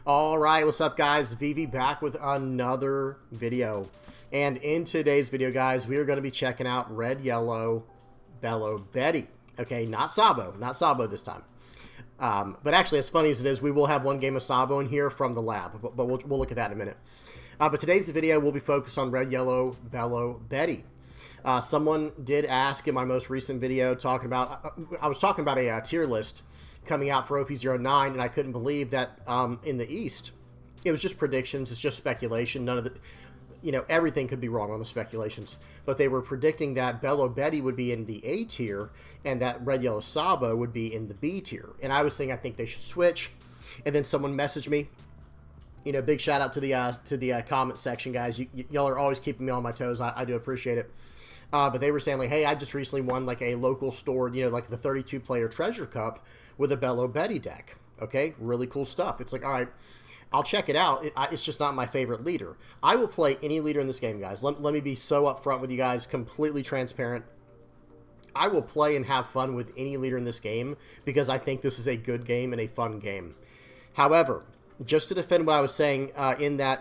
All right, what's up, guys? Vivi back with another video. And in today's video, guys, we are going to be checking out Red Yellow Belo Betty. Okay, not Sabo this time. But actually, as funny as it is, we will have one game of Sabo in here from the lab, but we'll look at that in a minute. But today's video will be focused on Red Yellow Belo Betty. Someone did ask in my most recent video talking about, I was talking about a tier list coming out for OP09, and I couldn't believe that in the East, it was just predictions, it's just speculation, none of the, everything could be wrong on the speculations, but they were predicting that Belo Betty would be in the A tier, and that Red Yellow Sabo would be in the B tier, and I was saying I think they should switch, and then someone messaged me, big shout out to the comment section, guys, y'all are always keeping me on my toes, I do appreciate it. But they were saying, like, hey, I just recently won, like, a local store, like the 32-player Treasure Cup with a Belo Betty deck. Okay? Really cool stuff. It's like, all right, I'll check it out. It's just not my favorite leader. I will play any leader in this game, guys. Let me be so upfront with you guys, completely transparent. I will play and have fun with any leader in this game because I think this is a good game and a fun game. However, just to defend what I was saying in the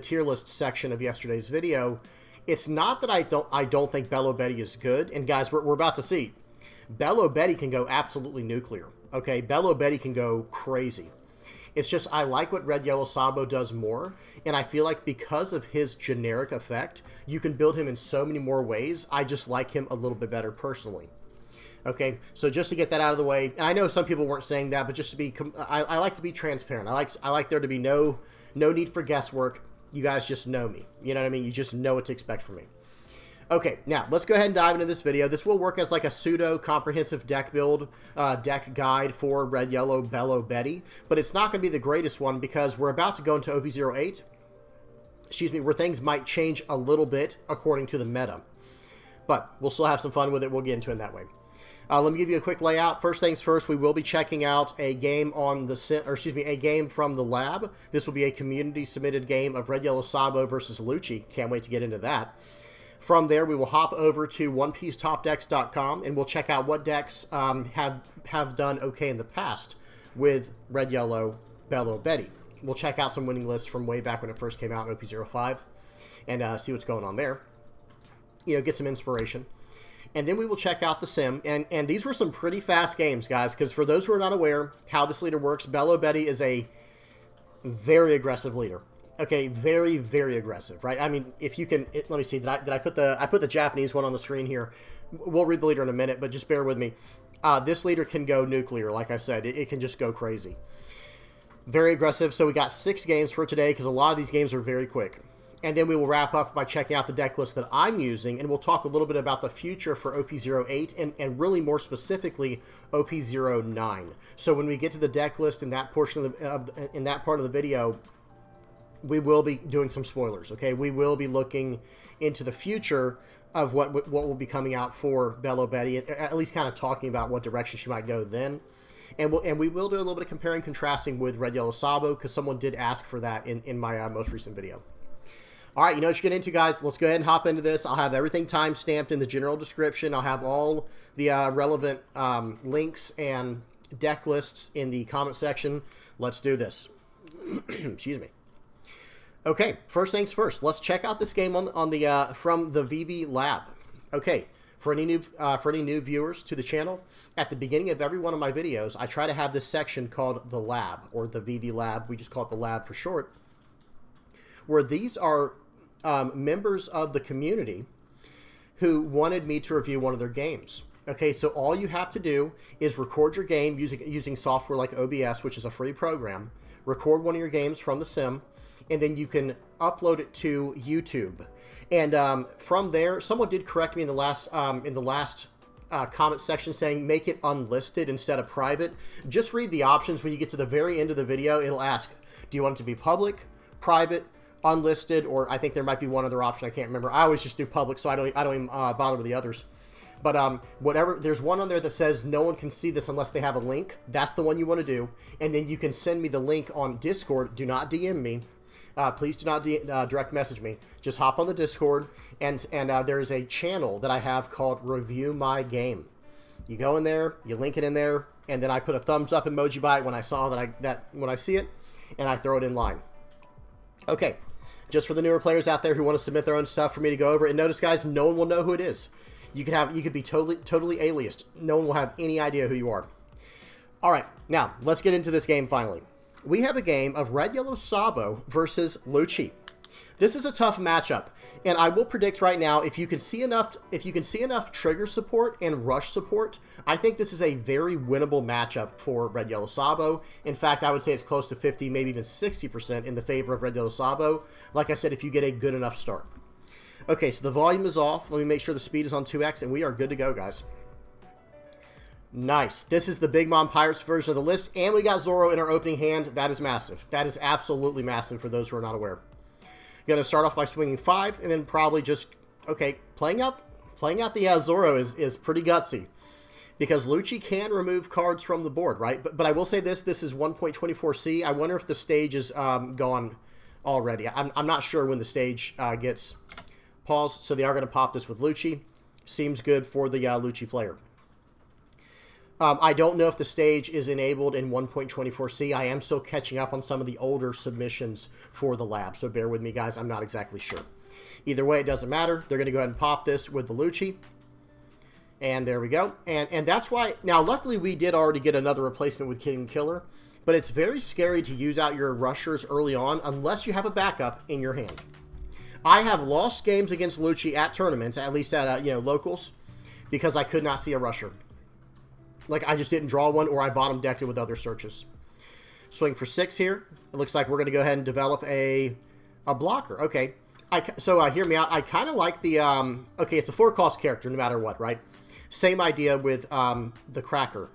tier list section of yesterday's video, it's not that I don't think Belo Betty is good. And guys, we're about to see. Belo Betty can go absolutely nuclear. Okay, Belo Betty can go crazy. It's just I like what Red Yellow Sabo does more. And I feel like because of his generic effect, you can build him in so many more ways. I just like him a little bit better personally. Okay, so just to get that out of the way, and I know some people weren't saying that, but just to be, I like to be transparent. I like there to be no need for guesswork. You guys just know me. You know what I mean? You just know what to expect from me. Okay, now let's go ahead and dive into this video. This will work as like a pseudo comprehensive deck build, deck guide for Red Yellow Belo Betty, but it's not going to be the greatest one because we're about to go into OP08, where things might change a little bit according to the meta. But we'll still have some fun with it. We'll get into it that way. Let me give you a quick layout. First things first, we will be checking out a game on a game from the lab. This will be a community submitted game of Red Yellow Sabo versus Lucci. Can't wait to get into that. From there, we will hop over to OnePieceTopDecks.com and we'll check out what decks have done okay in the past with Red Yellow Belo Betty. We'll check out some winning lists from way back when it first came out in OP05 and see what's going on there. Get some inspiration. And then we will check out the sim. And these were some pretty fast games, guys, because for those who are not aware how this leader works, Belo Betty is a very aggressive leader. Okay, very, very aggressive, right? I mean, if you can, let me see, did I put the Japanese one on the screen here? We'll read the leader in a minute, but just bear with me. This leader can go nuclear, like I said. It can just go crazy. Very aggressive. So we got 6 games for today because a lot of these games are very quick. And then we will wrap up by checking out the deck list that I'm using, and we'll talk a little bit about the future for OP08 and really more specifically OP09. So when we get to the deck list in that portion in that part of the video, we will be doing some spoilers. Okay, we will be looking into the future of what will be coming out for Belo Betty, at least kind of talking about what direction she might go then. And we will do a little bit of comparing and contrasting with Red Yellow Sabo because someone did ask for that in my most recent video. All right, you know what you're getting into, guys. Let's go ahead and hop into this. I'll have everything time-stamped in the general description. I'll have all the relevant links and deck lists in the comment section. Let's do this. Excuse me. Okay, first things first. Let's check out this game on the from the VV Lab. Okay, for any new viewers to the channel, at the beginning of every one of my videos, I try to have this section called the Lab or the VV Lab. We just call it the Lab for short, where these are members of the community who wanted me to review one of their games. Okay, so all you have to do is record your game using software like OBS, which is a free program. Record one of your games from the sim, and then you can upload it to YouTube. And from there, someone did correct me in the last comment section saying make it unlisted instead of private. Just read the options. When you get to the very end of the video, it'll ask, do you want it to be public, private, unlisted, or I think there might be one other option. I can't remember. I always just do public, so I don't even bother with the others. But whatever, there's one on there that says no one can see this unless they have a link. That's the one you want to do. And then you can send me the link on Discord. Do not DM me. Please do not direct message me. Just hop on the Discord, and there is a channel that I have called Review My Game. You go in there, you link it in there, and then I put a thumbs up emoji by it when I saw when I see it, and I throw it in line. Okay, just for the newer players out there who want to submit their own stuff for me to go over, and notice, guys, no one will know who it is. You could be totally aliased. No one will have any idea who you are. All right, now let's get into this game finally. We have a game of Red Yellow Sabo versus Lucci. This is a tough matchup, and I will predict right now, if you can see enough trigger support and rush support, I think this is a very winnable matchup for Red Yellow Sabo. In fact, I would say it's close to 50, maybe even 60% in the favor of Red Yellow Sabo. Like I said, if you get a good enough start. Okay, so the volume is off. Let me make sure the speed is on 2x, and we are good to go, guys. Nice. This is the Big Mom Pirates version of the list, and we got Zoro in our opening hand. That is massive. That is absolutely massive for those who are not aware. Going to start off by swinging 5, and then probably just, okay, playing out the Zoro is pretty gutsy, because Lucci can remove cards from the board, right? But I will say this is 1.24C. I wonder if the stage is gone already. I'm not sure when the stage gets paused, so they are going to pop this with Lucci. Seems good for the Lucci player. I don't know if the stage is enabled in 1.24C. I am still catching up on some of the older submissions for the lab, so bear with me, guys. I'm not exactly sure. Either way, it doesn't matter. They're going to go ahead and pop this with the Lucci. And there we go. And that's why... Now, luckily, we did already get another replacement with Kid and Killer, but it's very scary to use out your rushers early on unless you have a backup in your hand. I have lost games against Lucci at tournaments, at least at locals, because I could not see a rusher. Like, I just didn't draw one, or I bottom decked it with other searches. Swing for 6 here. It looks like we're going to go ahead and develop a blocker. Okay. So hear me out. I kind of like the... okay, it's a 4-cost character no matter what, right? Same idea with the Cracker.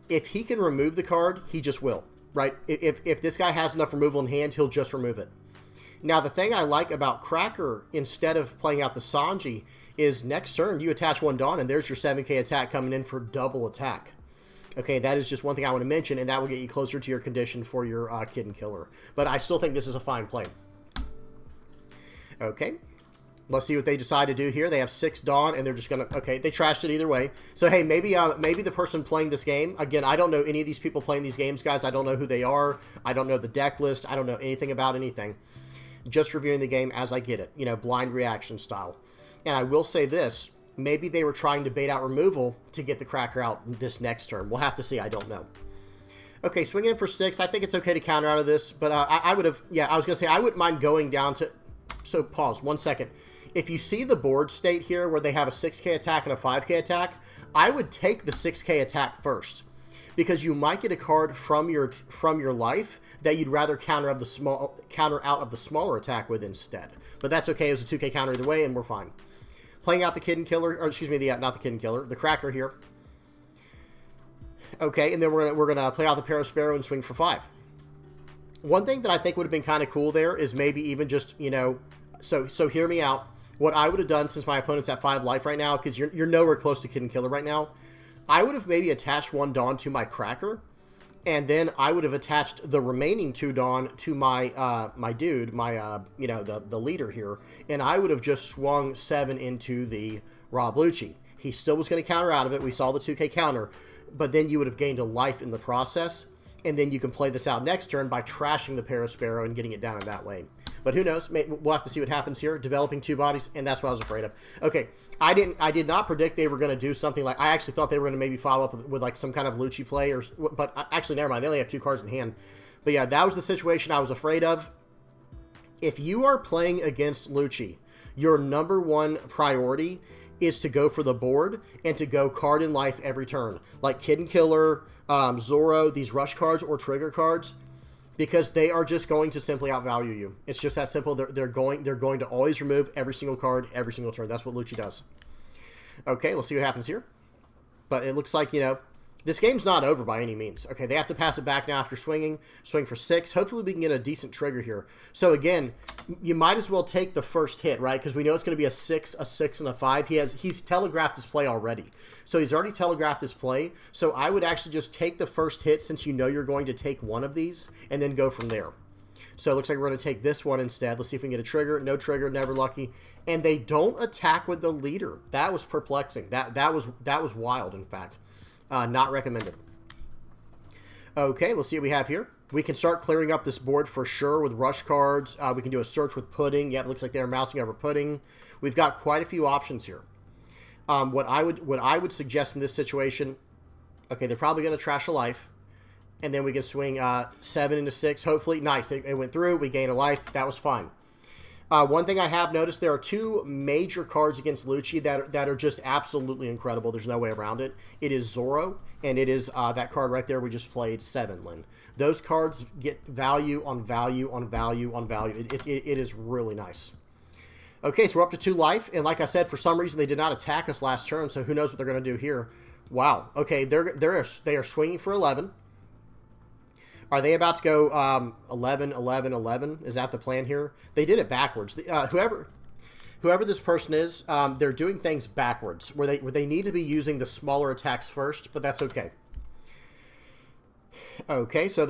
If he can remove the card, he just will, right? If this guy has enough removal in hand, he'll just remove it. Now, the thing I like about Cracker, instead of playing out the Sanji, is next turn you attach 1 Dawn, and there's your 7k attack coming in for double attack. Okay, that is just one thing I want to mention, and that will get you closer to your condition for your Kid and Killer. But I still think this is a fine play. Okay, let's see what they decide to do here. They have 6 Dawn, and they're just going to... Okay, they trashed it either way. So, hey, maybe the person playing this game... Again, I don't know any of these people playing these games, guys. I don't know who they are. I don't know the deck list. I don't know anything about anything. Just reviewing the game as I get it. Blind reaction style. And I will say this, maybe they were trying to bait out removal to get the Cracker out this next turn. We'll have to see. I don't know. Okay, swinging in for 6. I think it's okay to counter out of this, but I would have... Yeah, I was going to say, I wouldn't mind going down to... So, pause. 1 second. If you see the board state here where they have a 6k attack and a 5k attack, I would take the 6k attack first, because you might get a card from your life that you'd rather counter out of the smaller attack with instead. But that's okay. It was a 2k counter either way, and we're fine. Playing out the Kid and Killer, or excuse me, not the Kid and Killer, the Cracker here. Okay, and then we're gonna play out the Parasparrow and swing for 5. One thing that I think would have been kind of cool there is maybe even just, so hear me out. What I would have done, since my opponent's at 5 life right now, because you're nowhere close to Kid and Killer right now, I would have maybe attached 1 Dawn to my Cracker, and then I would have attached the remaining 2 Dawn to my my dude, my the leader here, and I would have just swung 7 into the Rob Lucci. He still was going to counter out of it. We saw the 2k counter, but then you would have gained a life in the process, and then you can play this out next turn by trashing the Parasparrow and getting it down in that way. But who knows? We'll have to see what happens here. Developing 2 bodies, and that's what I was afraid of. Okay, I did not predict they were going to do something like... I actually thought they were going to maybe follow up with like some kind of Lucci play, but actually, never mind. They only have 2 cards in hand. But yeah, that was the situation I was afraid of. If you are playing against Lucci, your #1 priority is to go for the board and to go card in life every turn. Like Kid and Killer, Zoro, these rush cards or trigger cards, because they are just going to simply outvalue you. It's just that simple. They're going to always remove every single card every single turn. That's what Lucci does. Okay, let's see what happens here. But it looks like, this game's not over by any means. Okay, they have to pass it back now after swinging. Swing for 6. Hopefully we can get a decent trigger here. So again, you might as well take the first hit, right? Because we know it's going to be a 6, and a 5. He's telegraphed his play already. So he's already telegraphed his play. So I would actually just take the first hit, since you know you're going to take one of these, and then go from there. So it looks like we're going to take this one instead. Let's see if we can get a trigger. No trigger, never lucky. And they don't attack with the leader. That was perplexing. That was wild, in fact. Not recommended. Okay, let's see what we have here. We can start clearing up this board for sure with rush cards. We can do a search with pudding. Yeah, it looks like they're mousing over pudding. We've got quite a few options here. What I would suggest in this situation, okay, they're probably going to trash a life, and then we can swing 7 into 6. Hopefully, nice. It went through. We gained a life. That was fine. One thing I have noticed, there are 2 major cards against Lucci that are just absolutely incredible. There's no way around it. It is Zoro, and it is that card right there we just played, 7, Lin. Those cards get value on value on value on value. It is really nice. Okay, so we're up to 2 life, and like I said, for some reason they did not attack us last turn, so who knows what they're going to do here. Wow. Okay, they are swinging for 11. Are they about to go 11, 11, 11? Is that the plan here? They did it backwards. Whoever this person is, they're doing things backwards, where they need to be using the smaller attacks first, but that's okay. Okay, so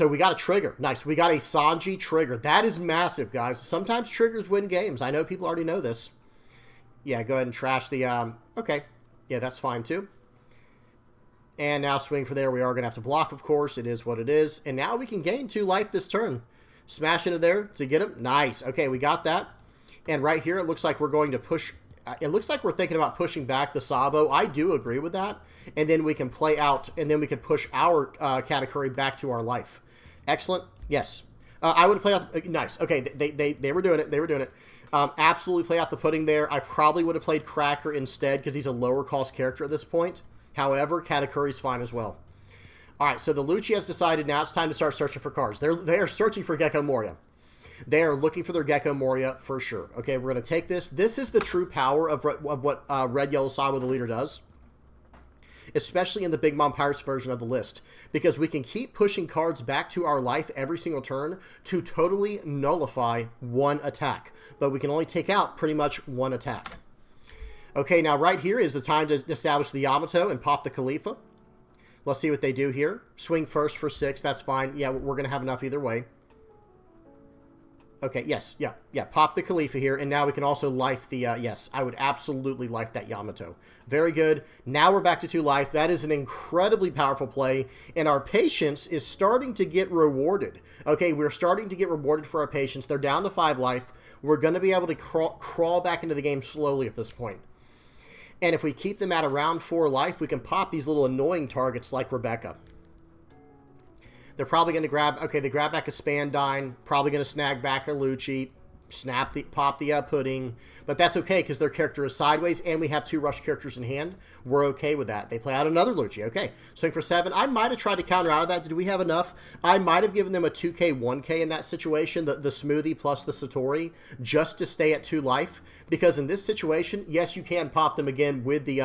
we got a trigger. Nice. We got a Sanji trigger. That is massive, guys. Sometimes triggers win games. I know people already know this. Yeah, go ahead and trash the, okay. Yeah, that's fine too. And now swing for there. We are going to have to block, of course. It is what it is. And now we can gain 2 life this turn. Smash into there to get him. Nice. Okay, we got that. And right here, it looks like we're going to push. It looks like we're thinking about pushing back the Sabo. I do agree with that. And then we can play out, and then we can push our Katakuri back to our life. Excellent. Yes. I would have played out. Nice. Okay, they were doing it. They were doing it. Absolutely play out the pudding there. I probably would have played Cracker instead because he's a lower cost character at this point. However, Katakuri's fine as well. All right, so the Lucci has decided now it's time to start searching for cards. They are searching for Gecko Moria. They are looking for their Gecko Moria for sure. Okay, we're going to take this. This is the true power of what Red Yellow Sabo, the leader, does. Especially in the Big Mom Pirates version of the list. Because we can keep pushing cards back to our life every single turn to totally nullify 1 attack. But we can only take out pretty much 1 attack. Okay, now right here is the time to establish the Yamato and pop the Khalifa. Let's see what they do here. Swing first for 6. That's fine. Yeah, we're going to have enough either way. Okay, yes, yeah. Pop the Khalifa here, and now we can also life the, yes, I would absolutely life that Yamato. Very good. Now we're back to 2 life. That is an incredibly powerful play, and our patience is starting to get rewarded. Okay, we're starting to get rewarded for our patience. They're down to 5 life. We're going to be able to crawl back into the game slowly at this point. And if we keep them at around 4 life, we can pop these little annoying targets like Rebecca. They're probably going to grab, okay, they grab back a Spandine, probably going to snag back a Lucci, pop the pudding, but that's okay because their character is sideways and we have 2 rush characters in hand. We're okay with that. They play out another Lucci. Okay, swing for 7. I might have tried to counter out of that. Did we have enough? I might have given them a 2K, 1K in that situation, the smoothie plus the Satori, just to stay at 2 life, because in this situation, yes, you can pop them again with the,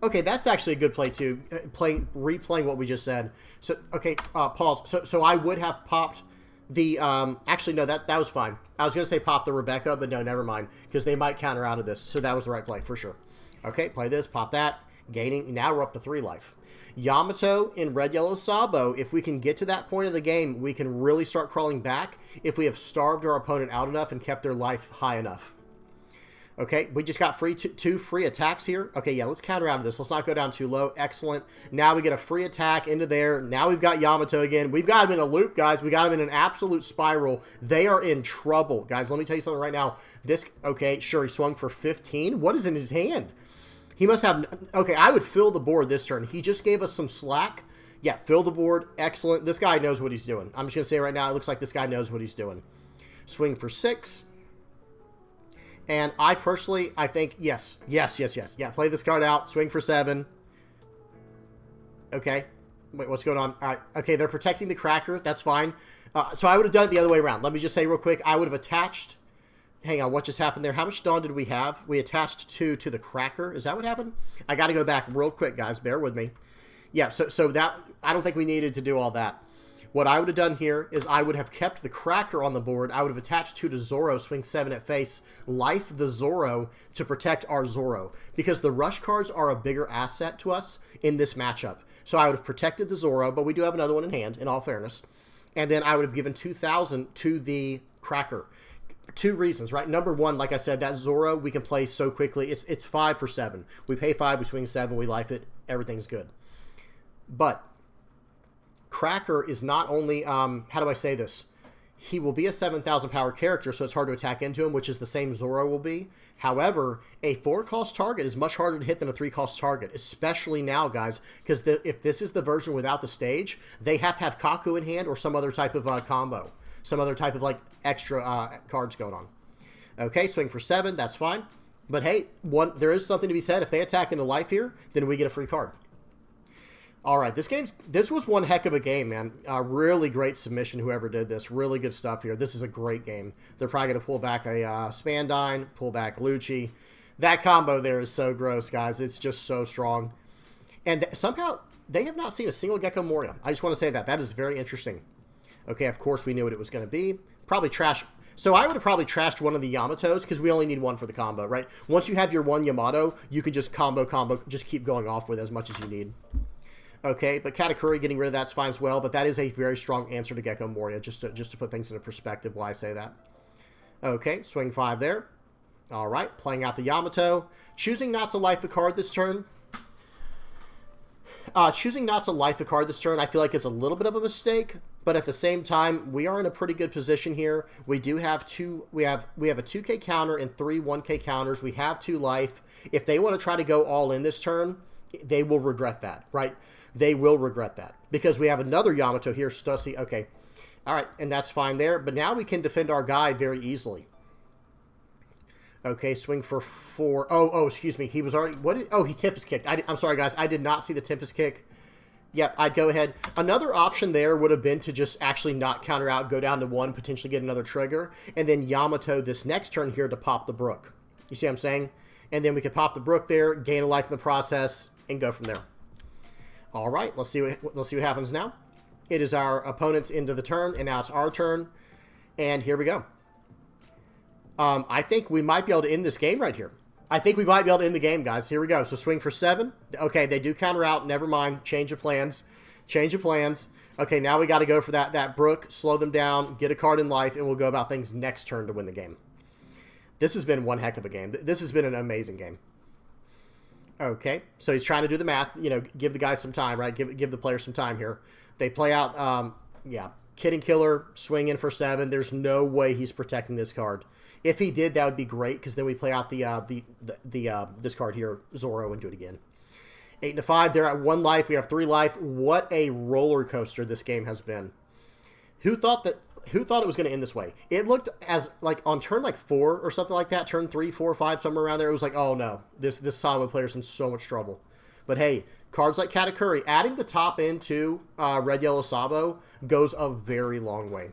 okay, that's actually a good play too, replaying what we just said. So, okay, pause. So I would have popped the, actually, no, that was fine. I was going to say pop the Rebecca, but no, never mind, because they might counter out of this. So that was the right play for sure. Okay, play this, pop that, gaining. Now we're up to 3 life. Yamato in Red Yellow Sabo, if we can get to that point of the game, we can really start crawling back if we have starved our opponent out enough and kept their life high enough. Okay, we just got two free attacks here. Okay, yeah, let's counter out of this. Let's not go down too low. Excellent. Now we get a free attack into there. Now we've got Yamato again. We've got him in a loop, guys. We got him in an absolute spiral. They are in trouble. Guys, let me tell you something right now. This, okay, sure, he swung for 15. What is in his hand? He must have, okay, I would fill the board this turn. He just gave us some slack. Yeah, fill the board. Excellent. This guy knows what he's doing. I'm just going to say right now, it looks like this guy knows what he's doing. Swing for 6. And I personally, I think, yes. Yeah, play this card out. Swing for 7. Okay. Wait, what's going on? All right. Okay, they're protecting the Cracker. That's fine. So I would have done it the other way around. Let me just say real quick, I would have attached... Hang on, what just happened there? How much Dawn did we have? We attached 2 to the Cracker. Is that what happened? I got to go back real quick, guys. Bear with me. Yeah, so that... I don't think we needed to do all that. What I would have done here is I would have kept the Cracker on the board. I would have attached 2 to Zoro, swing 7 at face, life the Zoro to protect our Zoro. Because the rush cards are a bigger asset to us in this matchup. So I would have protected the Zoro, but we do have another one in hand, in all fairness. And then I would have given 2,000 to the Cracker. 2 reasons, right? Number 1, like I said, that Zoro we can play so quickly. It's 5 for 7. We pay 5, we swing 7, we life it. Everything's good. But... Cracker is not only, how do I say this? He will be a 7,000 power character, so it's hard to attack into him, which is the same Zoro will be. However, a 4-cost target is much harder to hit than a 3-cost target, especially now, guys, because if this is the version without the stage, they have to have Kaku in hand or some other type of combo. Some other type of, like, extra cards going on. Okay, swing for 7, that's fine. But hey, there is something to be said. If they attack into life here, then we get a free card. All right, this was one heck of a game, man. Really great submission, whoever did this. Really good stuff here. This is a great game. They're probably going to pull back a Spandine, pull back Lucci. That combo there is so gross, guys. It's just so strong. And somehow, they have not seen a single Gecko Moria. I just want to say that. That is very interesting. Okay, of course, we knew what it was going to be. Probably trash. So I would have probably trashed one of the Yamatos because we only need one for the combo, right? Once you have your one Yamato, you can just combo, just keep going off with as much as you need. Okay, but Katakuri getting rid of that's fine as well, but that is a very strong answer to Gecko Moria, just to put things into perspective why I say that. Okay, swing 5 there. All right, playing out the Yamato. Choosing not to life a card this turn. Choosing not to life a card this turn, I feel like it's a little bit of a mistake, but at the same time, we are in a pretty good position here. We do have we have a 2K counter and 3 1K counters. We have 2 life. If they want to try to go all in this turn, they will regret that, right? They will regret that because we have another Yamato here, Stussy. Okay, all right, and that's fine there. But now we can defend our guy very easily. Okay, swing for 4. Oh, excuse me. He was already... he Tempest kicked. I'm sorry, guys. I did not see the Tempest kick. Yep, I'd go ahead. Another option there would have been to just actually not counter out, go down to 1, potentially get another trigger, and then Yamato this next turn here to pop the Brook. You see what I'm saying? And then we could pop the Brook there, gain a life in the process, and go from there. All right, let's see what happens now. It is our opponent's end of the turn, and now it's our turn. And here we go. I think we might be able to end this game right here. I think we might be able to end the game, guys. Here we go. So swing for 7. Okay, they do counter out. Never mind. Change of plans. Change of plans. Okay, now we got to go for that Brook, slow them down, get a card in life, and we'll go about things next turn to win the game. This has been one heck of a game. This has been an amazing game. Okay, so he's trying to do the math. You know, give the guy some time, right? Give the player some time here. They play out, Kid and Killer, swing in for 7. There's no way he's protecting this card. If he did, that would be great, because then we play out this card here, Zoro, and do it again. 8 and 5, they're at 1 life. We have 3 life. What a roller coaster this game has been. Who thought it was going to end this way? It looked as, like, on turn, 4 or something like that, turn 3, 4, 5, somewhere around there, it was like, oh, no, this Sabo player's in so much trouble. But, hey, cards like Katakuri, adding the top into Red Yellow Sabo goes a very long way.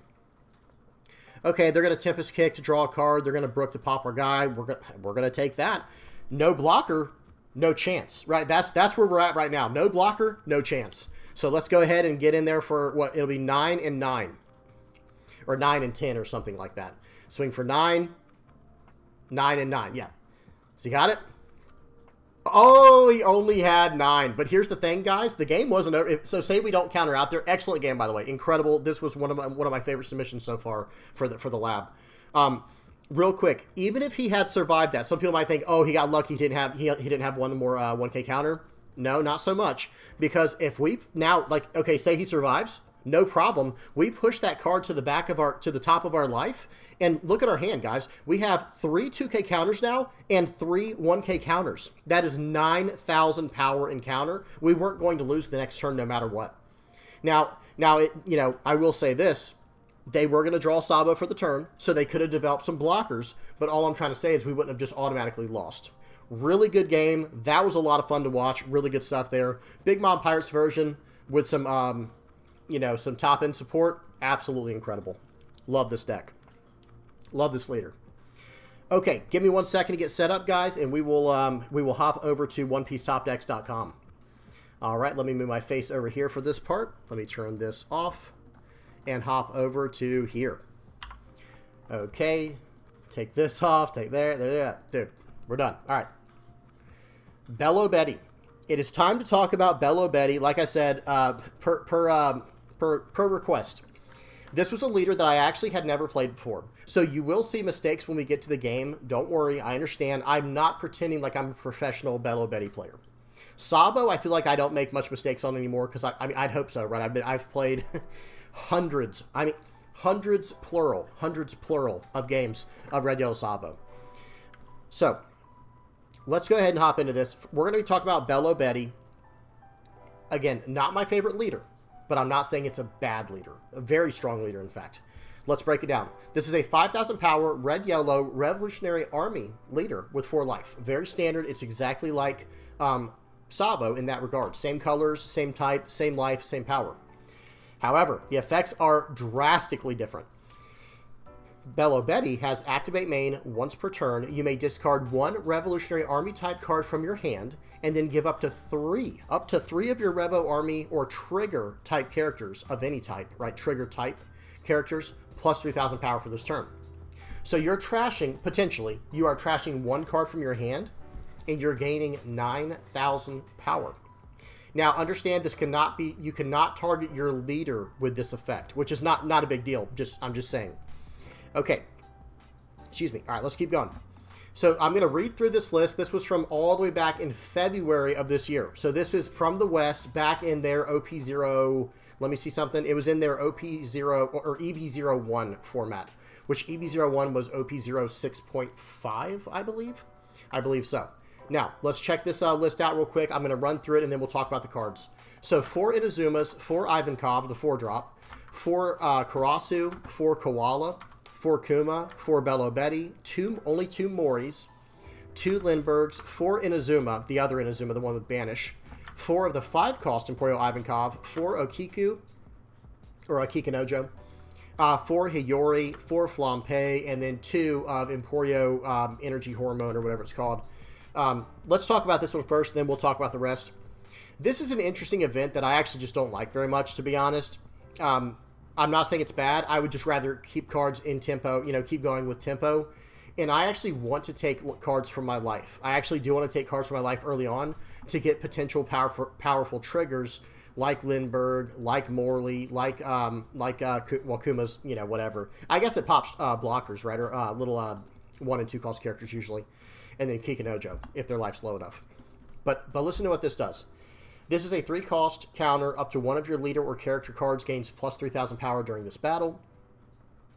Okay, they're going to Tempest Kick to draw a card. They're going to Brook to pop our guy. We're going to take that. No blocker, no chance, right? That's where we're at right now. No blocker, no chance. So let's go ahead and get in there for what? It'll be 9 and 9. Or 9 and 10 or something like that. Swing for 9. 9 and 9, yeah. So you got it? Oh, he only had 9. But here's the thing, guys. The game wasn't over. So say we don't counter out there. Excellent game, by the way. Incredible. This was one of my favorite submissions so far for the lab. Real quick, even if he had survived that, some people might think, oh, he got lucky. He didn't have one more 1K counter. No, not so much. Because if we now, like, okay, say he survives, no problem. We push that card to the top of our life. And look at our hand, guys. We have 3 2K counters now and 3 1K counters. That is 9,000 power in counter. We weren't going to lose the next turn no matter what. Now, I will say this. They were going to draw Sabo for the turn, so they could have developed some blockers. But all I'm trying to say is we wouldn't have just automatically lost. Really good game. That was a lot of fun to watch. Really good stuff there. Big Mom Pirates version with some, some top-end support. Absolutely incredible. Love this deck. Love this leader. Okay, give me 1 second to get set up, guys, and we will hop over to OnePieceTopDecks.com. All right, let me move my face over here for this part. Let me turn this off and hop over to here. Okay, take this off, take there. Dude, we're done. All right. Belo Betty. It is time to talk about Belo Betty. Like I said, per request. This was a leader that I actually had never played before. So you will see mistakes when we get to the game. Don't worry, I understand. I'm not pretending like I'm a professional Belo Betty player. Sabo, I feel like I don't make much mistakes on anymore because I mean, I'd hope so, right? I've played hundreds, I mean, hundreds plural of games of Red Yellow Sabo. So, let's go ahead and hop into this. We're going to be talking about Belo Betty. Again, not my favorite leader, but I'm not saying it's a bad leader. A very strong leader, in fact. Let's break it down. This is a 5,000 power, red-yellow, Revolutionary Army leader with 4 life. Very standard. It's exactly like Sabo in that regard. Same colors, same type, same life, same power. However, the effects are drastically different. Belo Betty has activate main once per turn. You may discard 1 Revolutionary Army type card from your hand and then give up to 3 of your Revo Army or trigger type characters of any type, right? Trigger type characters plus 3,000 power for this turn. So you're trashing, potentially, you are trashing 1 card from your hand and you're gaining 9,000 power. Now, understand this cannot be, you cannot target your leader with this effect, which is not a big deal. I'm just saying. Okay. Excuse me. All right, let's keep going. So I'm going to read through this list. This was from all the way back in February of this year. So this is from the West, back in their OP0. Let me see something. It was in their OP0 or EB01 format, which EB01 was OP0 6.5, I believe. I believe so. Now, let's check this list out real quick. I'm going to run through it, and then we'll talk about the cards. So 4 Inazumas, 4 Ivankov, the 4-drop, 4 Karasu, 4 Koala, 4 Kuma, 4 Belo Betty, only 2 Moris, 2 Lindberghs, 4 Inazuma, the other Inazuma, the one with Banish, 4 of the 5-cost Emporio Ivankov, 4 Okiku, or Akikanojo, 4 Hiyori, 4 Flampe, and then 2 of Emporio Energy Hormone, or whatever it's called. Let's talk about this one first, then we'll talk about the rest. This is an interesting event that I actually just don't like very much, to be honest. I'm not saying it's bad. I would just rather keep cards in tempo, keep going with tempo. And I actually want to take cards from my life. I actually do want to take cards from my life early on to get potential powerful triggers like Lindbergh, like Morley, like Kuma's, whatever. I guess it pops blockers, right? Or little 1 and 2 cost characters usually. And then Kikanojo, if their life's low enough. But listen to what this does. This is a 3-cost counter. Up to 1 of your leader or character cards gains plus 3,000 power during this battle.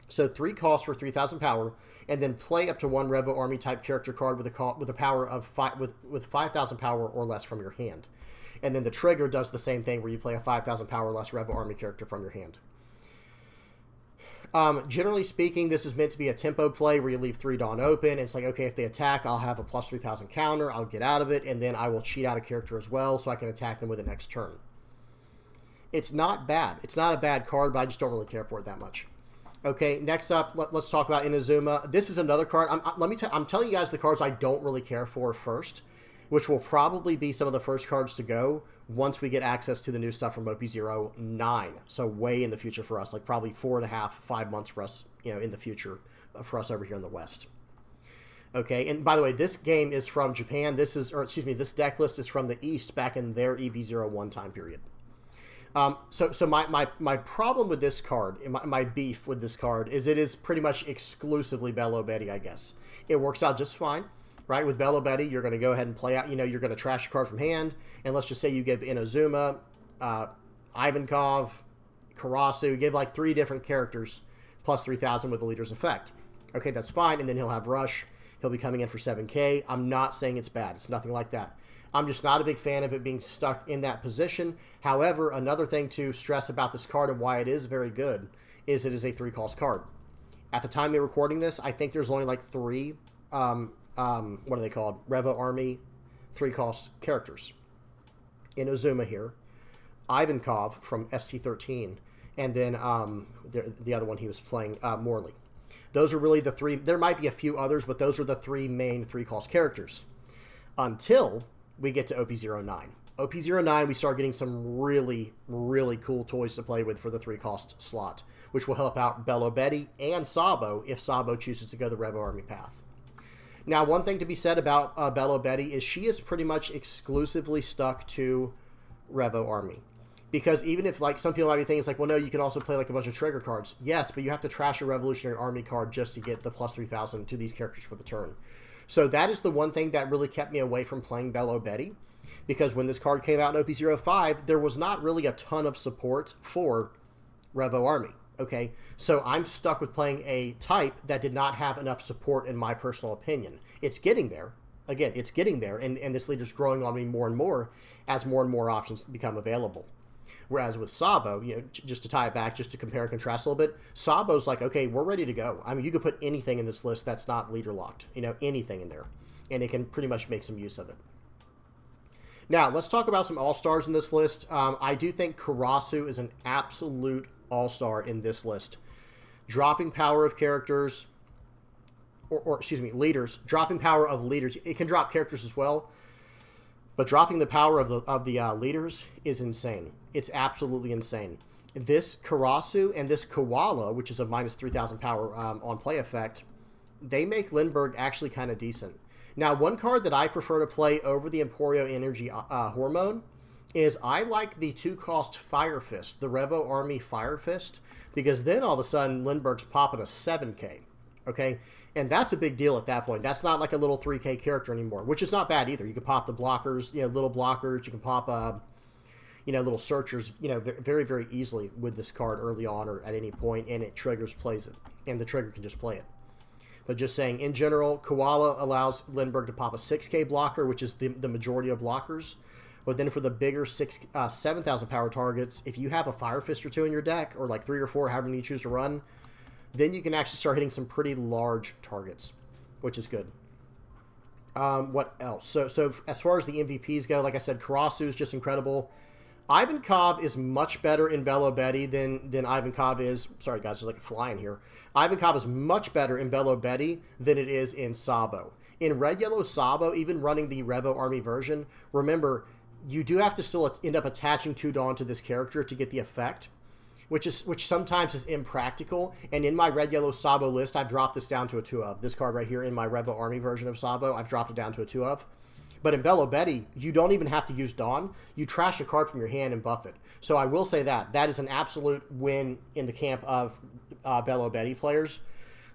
So 3 costs for 3,000 power, and then play up to 1 Revo Army type character card with a power of 5,000 power or less from your hand. And then the trigger does the same thing, where you play a 5,000 power or less Revo Army character from your hand. Generally speaking, this is meant to be a tempo play where you leave 3 Dawn open. It's like, okay, if they attack, I'll have a plus 3,000 counter. I'll get out of it, and then I will cheat out a character as well so I can attack them with the next turn. It's not bad. It's not a bad card, but I just don't really care for it that much. Okay, next up, let's talk about Inazuma. This is another card. I'm telling you guys the cards I don't really care for first, which will probably be some of the first cards to go once we get access to the new stuff from OP09. So way in the future for us, like probably 4.5, 5 months for us, in the future for us over here in the West. Okay, and by the way, this game is from Japan. This deck list is from the East back in their EB01 time period. So my problem with this card, my beef with this card, is it is pretty much exclusively Belo Betty, I guess. It works out just fine. Right, with Belo Betty, you're going to go ahead and play out, you're going to trash a card from hand, and let's just say you give Inazuma, Ivankov, Karasu, give like 3 different characters plus 3,000 with the leader's effect. Okay, that's fine, and then he'll have Rush. He'll be coming in for 7k. I'm not saying it's bad. It's nothing like that. I'm just not a big fan of it being stuck in that position. However, another thing to stress about this card and why it is very good is it is a 3-cost card. At the time they're recording this, I think there's only like 3... what are they called? Revo Army 3-cost characters. Inazuma here, Ivankov from ST13, and then the other one he was playing, Morley. Those are really the 3. There might be a few others, but those are the 3 main 3-cost characters. Until we get to OP09. OP09, we start getting some really, really cool toys to play with for the 3-cost slot, which will help out Belo Betty and Sabo if Sabo chooses to go the Revo Army path. Now, one thing to be said about Belo Betty is she is pretty much exclusively stuck to Revo Army. Because even if, like, some people might be thinking, it's like, well, no, you can also play, like, a bunch of trigger cards. Yes, but you have to trash a Revolutionary Army card just to get the plus 3,000 to these characters for the turn. So that is the one thing that really kept me away from playing Belo Betty. because when this card came out in OP05, there was not really a ton of support for Revo Army. Okay, so I'm stuck with playing a type that did not have enough support in my personal opinion. It's getting there. Again, it's getting there, and this leader's growing on me more and more as more and more options become available. Whereas with Sabo, you know, just to tie it back, just to compare and contrast a little bit, Sabo's like, okay, we're ready to go. I mean, you could put anything in this list that's not leader locked, you know, anything in there, and it can pretty much make some use of it. Now, let's talk about some all-stars in this list. I do think Karasu is an absolute all-star in this list. Dropping power of characters, or excuse me, leaders. Dropping power of leaders. It can drop characters as well, but dropping the power of the leaders is insane. It's absolutely insane. This Karasu and this Koala, which is a minus 3,000 power on play effect, they make Lindbergh actually kind of decent. Now, one card that I prefer to play over the Emporio Energy Hormone is I like the 2-cost Fire Fist, the Revo Army Fire Fist, because then all of a sudden Lindbergh's popping a 7k, okay? And that's a big deal at that point. That's not like a little 3k character anymore, which is not bad either. You can pop the blockers, you know, little blockers. You can pop, you know, little searchers, you know, very, very easily with this card early on or at any point, and it triggers, plays it, and the trigger can just play it. But just saying, in general, Koala allows Lindbergh to pop a 6k blocker, which is the majority of blockers. But then for the bigger 7,000 power targets, if you have a Fire Fist or 2 in your deck, or like 3 or 4, however many you choose to run, then you can actually start hitting some pretty large targets, which is good. What else? So as far as the MVPs go, like I said, Karasu is just incredible. Ivankov is much better in Belo Betty than Ivankov is. Sorry, guys, there's like a fly in here. Ivankov is much better in Belo Betty than it is in Sabo. In Red Yellow Sabo, even running the Revo Army version, remember, you do have to still end up attaching 2 Dawn to this character to get the effect, which sometimes is impractical. And in my Red Yellow Sabo list, I've dropped this down to a 2 of. This card right here in my Revo Army version of Sabo, I've dropped it down to a 2 of. But in Belo Betty, you don't even have to use Dawn. You trash a card from your hand and buff it. So I will say that is an absolute win in the camp of Belo Betty players.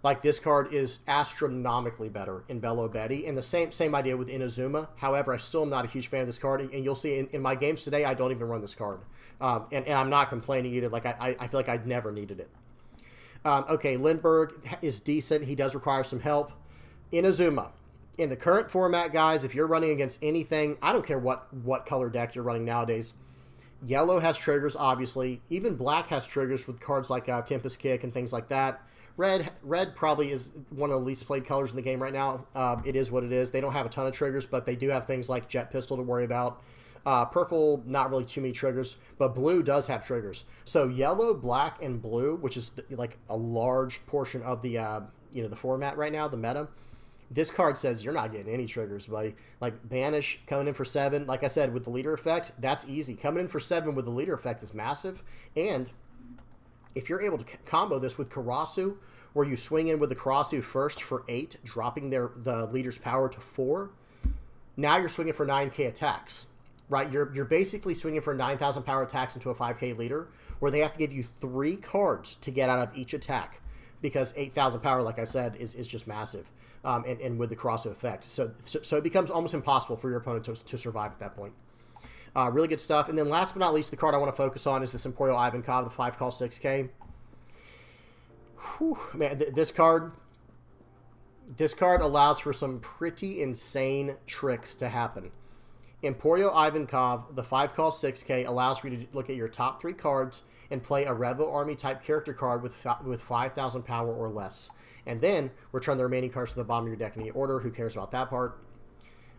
Like, this card is astronomically better in Belo Betty. And the same idea with Inazuma. However, I still am not a huge fan of this card. And you'll see in my games today, I don't even run this card. And I'm not complaining either. Like, I feel like I never needed it. Okay, Lindbergh is decent. He does require some help. Inazuma. In the current format, guys, if you're running against anything, I don't care what color deck you're running nowadays. Yellow has triggers, obviously. Even black has triggers with cards like Tempest Kick and things like that. Red probably is one of the least played colors in the game right now. It is what it is. They don't have a ton of triggers, but they do have things like Jet Pistol to worry about. Purple, not really too many triggers, but blue does have triggers. So yellow, black, and blue, which is like a large portion of the the format right now, the meta. This card says you're not getting any triggers, buddy. Like Banish coming in for 7. Like I said, with the leader effect, that's easy. Coming in for 7 with the leader effect is massive. And if you're able to combo this with Karasu, where you swing in with the Karasu first for 8, dropping the leader's power to 4, now you're swinging for 9k attacks, right? You're basically swinging for 9,000 power attacks into a 5k leader, where they have to give you 3 cards to get out of each attack, because 8,000 power, like I said, is just massive. And with the Karasu effect. So it becomes almost impossible for your opponent to survive at that point. Really good stuff. And then last but not least, the card I want to focus on is this Emporio Ivankov, the 5-call 6k. Whew, man, this card allows for some pretty insane tricks to happen. Emporio Ivankov, the 5-call 6k, allows for you to look at your top 3 cards and play a Revo Army type character card with 5,000 power or less. And then return the remaining cards to the bottom of your deck in any order. Who cares about that part?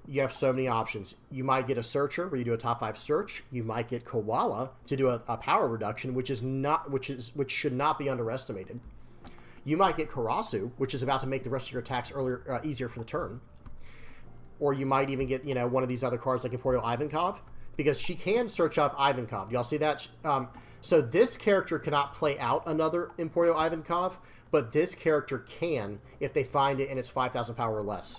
You have so many options. You might get a Searcher where you do a top 5 search. You might get Koala to do a power reduction, which should not be underestimated. You might get Karasu, which is about to make the rest of your attacks easier for the turn. Or you might even get one of these other cards like Emporio Ivankov, because she can search up Ivankov. Y'all see that? So this character cannot play out another Emporio Ivankov, but this character can if they find it and it's 5,000 power or less.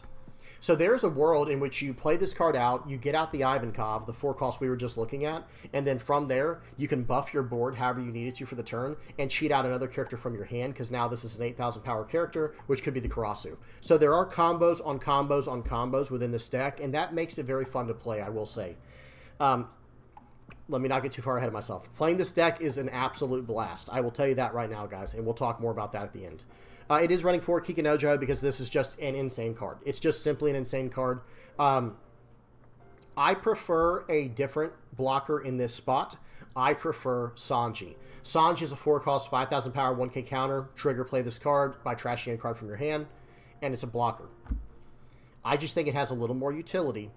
So there's a world in which you play this card out, you get out the Ivankov, the 4 cost we were just looking at, and then from there, you can buff your board however you need it to for the turn, and cheat out another character from your hand, because now this is an 8,000 power character, which could be the Karasu. So there are combos on combos on combos within this deck, and that makes it very fun to play, I will say. Let me not get too far ahead of myself. Playing this deck is an absolute blast. I will tell you that right now, guys, and we'll talk more about that at the end. It is running 4 Kikinojo because this is just an insane card. It's just simply an insane card. I prefer a different blocker in this spot. I prefer Sanji. Sanji is a 4-cost, 5,000 power, 1k counter. Trigger play this card by trashing a card from your hand, and it's a blocker. I just think it has a little more utility.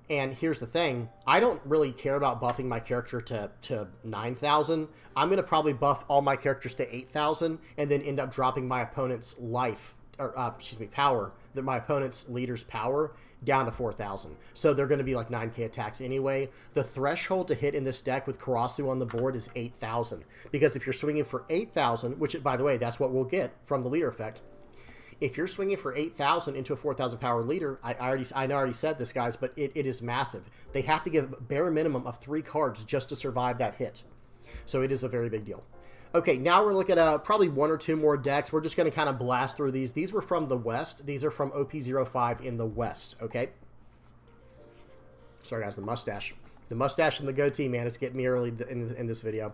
And here's the thing. I don't really care about buffing my character to 9,000. I'm going to probably buff all my characters to 8,000 and then end up dropping my opponent's power, my opponent's leader's power down to 4,000. So they're going to be like 9k attacks anyway. The threshold to hit in this deck with Karasu on the board is 8,000. Because if you're swinging for 8,000, which, by the way, that's what we'll get from the leader effect. If you're swinging for 8,000 into a 4,000 power leader, I already said this, guys, but it is massive. They have to give a bare minimum of 3 cards just to survive that hit. So it is a very big deal. Okay, now we're looking at probably 1 or 2 more decks. We're just going to kind of blast through these. These were from the West. These are from OP05 in the West, okay? Sorry, guys, the mustache. The mustache and the goatee, man, it's getting me early in this video.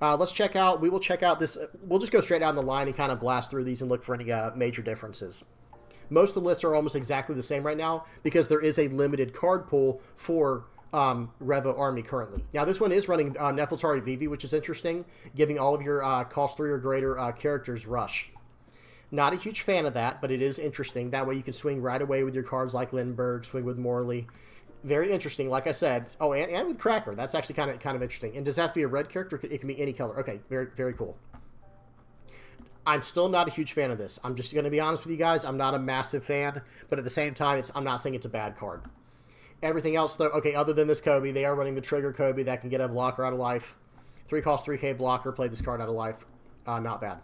Let's check out, we will check out this, we'll just go straight down the line and kind of blast through these and look for any major differences. Most of the lists are almost exactly the same right now because there is a limited card pool for Revo Army currently. Now this one is running Nefeltari Vivi, which is interesting, giving all of your cost 3 or greater characters rush. Not a huge fan of that, but it is interesting. That way you can swing right away with your cards like Lindbergh, swing with Morley. Very interesting, like I said. Oh, and with Cracker. That's actually kind of interesting. And does it have to be a red character? It can be any color. Okay, very, very cool. I'm still not a huge fan of this. I'm just going to be honest with you guys. I'm not a massive fan, but at the same time, I'm not saying it's a bad card. Everything else, though, okay, other than this Kobe, they are running the Trigger Kobe that can get a blocker out of life. 3-cost, 3k blocker, play this card out of life. Not bad.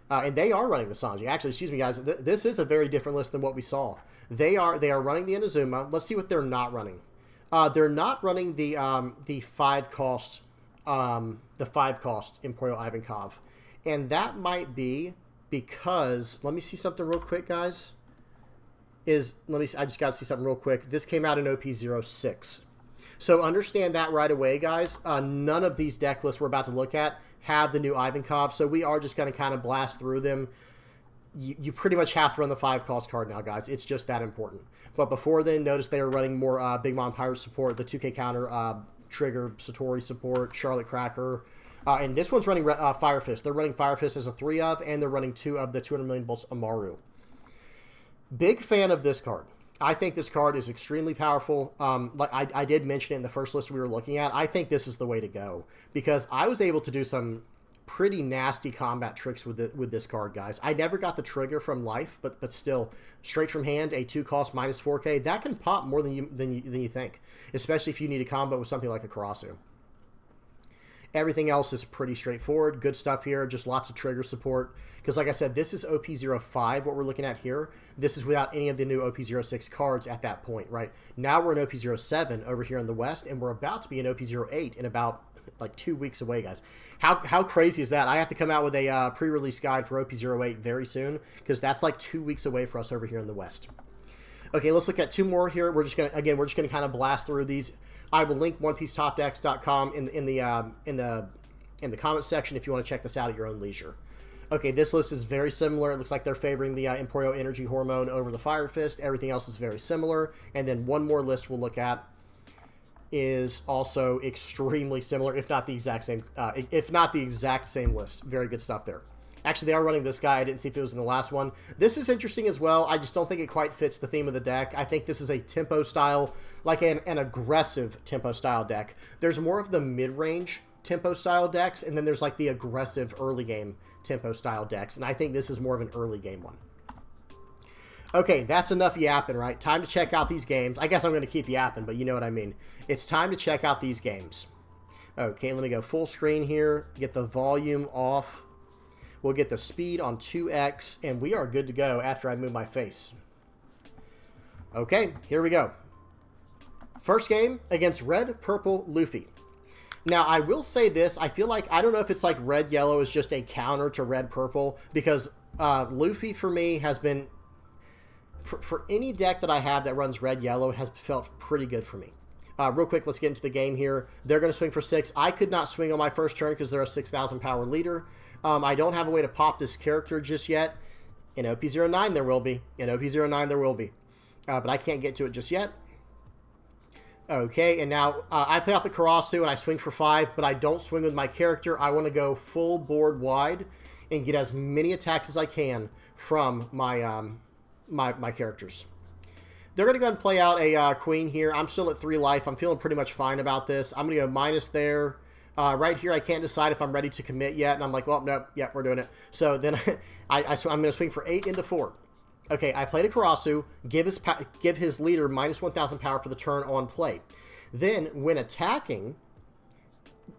And they are running the Sanji. Actually, excuse me, guys. This is a very different list than what we saw. They are running the Inazuma. Let's see what they're not running. They're not running the 5-cost Emporio Ivankov, and that might be because, let me see something real quick, guys. I just got to see something real quick. This came out in OP06, so understand that right away, guys. None of these deck lists we're about to look at have the new Ivankov, so we are just going to kind of blast through them. You pretty much have to run the 5-cost card now, guys. It's just that important. But before then, notice they are running more Big Mom Pirate support, the 2k counter, Trigger, Satori support, Charlotte Cracker. And this one's running Fire Fist. They're running Fire Fist as a 3 of, and they're running 2 of the 200 million bolts Amaru. Big fan of this card. I think this card is extremely powerful. Like I did mention it in the first list we were looking at. I think this is the way to go because I was able to do some pretty nasty combat tricks with this card, guys. I never got the trigger from life, but still, straight from hand, a 2-cost minus 4k, that can pop more than you think, especially if you need a combo with something like a Karasu. Everything else is pretty straightforward. Good stuff here. Just lots of trigger support. Because like I said, this is OP05, what we're looking at here. This is without any of the new OP06 cards at that point, right? Now we're in OP07 over here in the West, and we're about to be in OP08 in about like 2 weeks away, guys. How crazy is that? I have to come out with a pre-release guide for OP08 very soon, because that's like 2 weeks away for us over here in the West. Okay, let's look at 2 more here. We're just gonna kind of blast through these. I will link OnePieceTopDecks.com in the comments section if you want to check this out at your own leisure. Okay, this list is very similar. It looks like they're favoring the Emporio Energy Hormone over the Fire Fist. Everything else is very similar. And then one more list we'll look at is also extremely similar, if not the exact same list. Very good stuff there. Actually, they are running this guy. I didn't see if it was in the last one. This is interesting as well. I just don't think it quite fits the theme of the deck. I think this is a tempo style, like an aggressive tempo style deck. There's more of the mid-range tempo style decks, and then there's like the aggressive early game tempo style decks, and I think this is more of an early game one. Okay, that's enough yapping, right? Time to check out these games. I guess I'm going to keep yapping, but you know what I mean. It's time to check out these games. Okay, let me go full screen here, get the volume off. We'll get the speed on 2x, and we are good to go after I move my face. Okay, here we go. First game against Red Purple Luffy. Now, I will say this. I feel like, I don't know if it's like Red Yellow is just a counter to Red Purple, because Luffy for me has been, for any deck that I have that runs Red Yellow, has felt pretty good for me. Real quick, let's get into the game here. They're going to swing for 6. I could not swing on my first turn because they're a 6,000 power leader. I don't have a way to pop this character just yet. In OP09 there will be. In OP09 there will be. But I can't get to it just yet. Okay, and now I play out the Karasu and I swing for 5, but I don't swing with my character. I want to go full board wide and get as many attacks as I can from my my characters. They're going to go and play out a queen here. I'm still at 3 life. I'm feeling pretty much fine about this. I'm going to go minus there. Right here, I can't decide if I'm ready to commit yet. And I'm like, well, nope, yeah, we're doing it. So then I'm going to swing for 8 into 4. Okay, I played a Karasu, give his leader minus 1,000 power for the turn on play. Then, when attacking,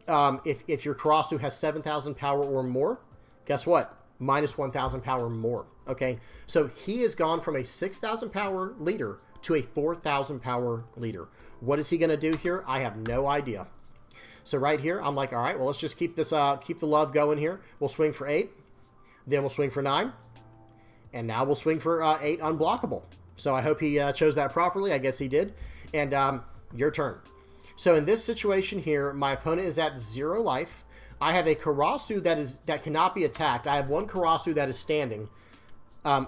if your Karasu has 7,000 power or more, guess what? Minus 1,000 power more. Okay, so he has gone from a 6,000 power leader to a 4,000 power leader. What is he going to do here? I have no idea. So right here, I'm like, all right, well, let's just keep this, keep the love going here. We'll swing for 8, then we'll swing for 9. And now we'll swing for 8 unblockable. So I hope he chose that properly. I guess he did. And your turn. So in this situation here, my opponent is at 0 life. I have a Karasu that cannot be attacked. I have one Karasu that is standing.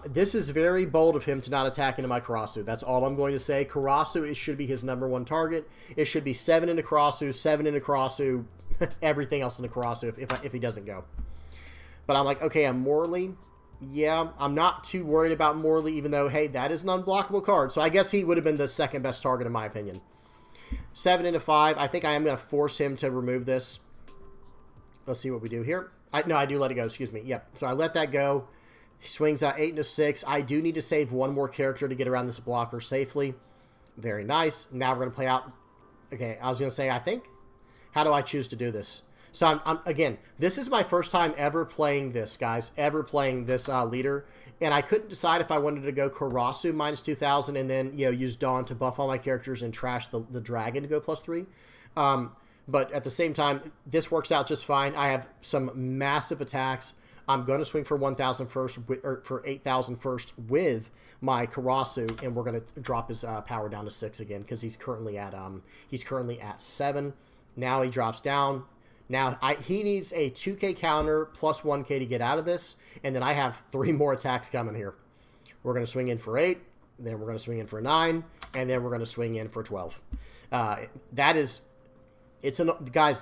This is very bold of him to not attack into my Karasu. That's all I'm going to say. Karasu, it should be his #1 target. It should be 7 into Karasu, 7 into Karasu, everything else into Karasu if he doesn't go. But I'm like, okay, I'm Morley. Yeah, I'm not too worried about Morley, even though, hey, that is an unblockable card. So I guess he would have been the second best target in my opinion. 7 into 5. I think I am going to force him to remove this. Let's see what we do here. No, I do let it go. Excuse me. Yep. So I let that go. He swings 8 into 6. I do need to save one more character to get around this blocker safely. Very nice. Now we're going to play out. Okay, I was going to say, I think. How do I choose to do this? So, again, this is my first time ever playing this, guys. Ever playing this leader. And I couldn't decide if I wanted to go Karasu minus 2,000 and then, use Dawn to buff all my characters and trash the dragon to go +3. But at the same time, this works out just fine. I have some massive attacks. I'm going to swing for 1,000 first, or for 8,000 first with my Karasu, and we're going to drop his power down to 6 again because he's currently at 7. Now he drops down. Now he needs a 2k counter plus 1k to get out of this, and then I have 3 more attacks coming here. We're going to swing in for 8, then we're going to swing in for 9, and then we're going to swing in for 12. Guys,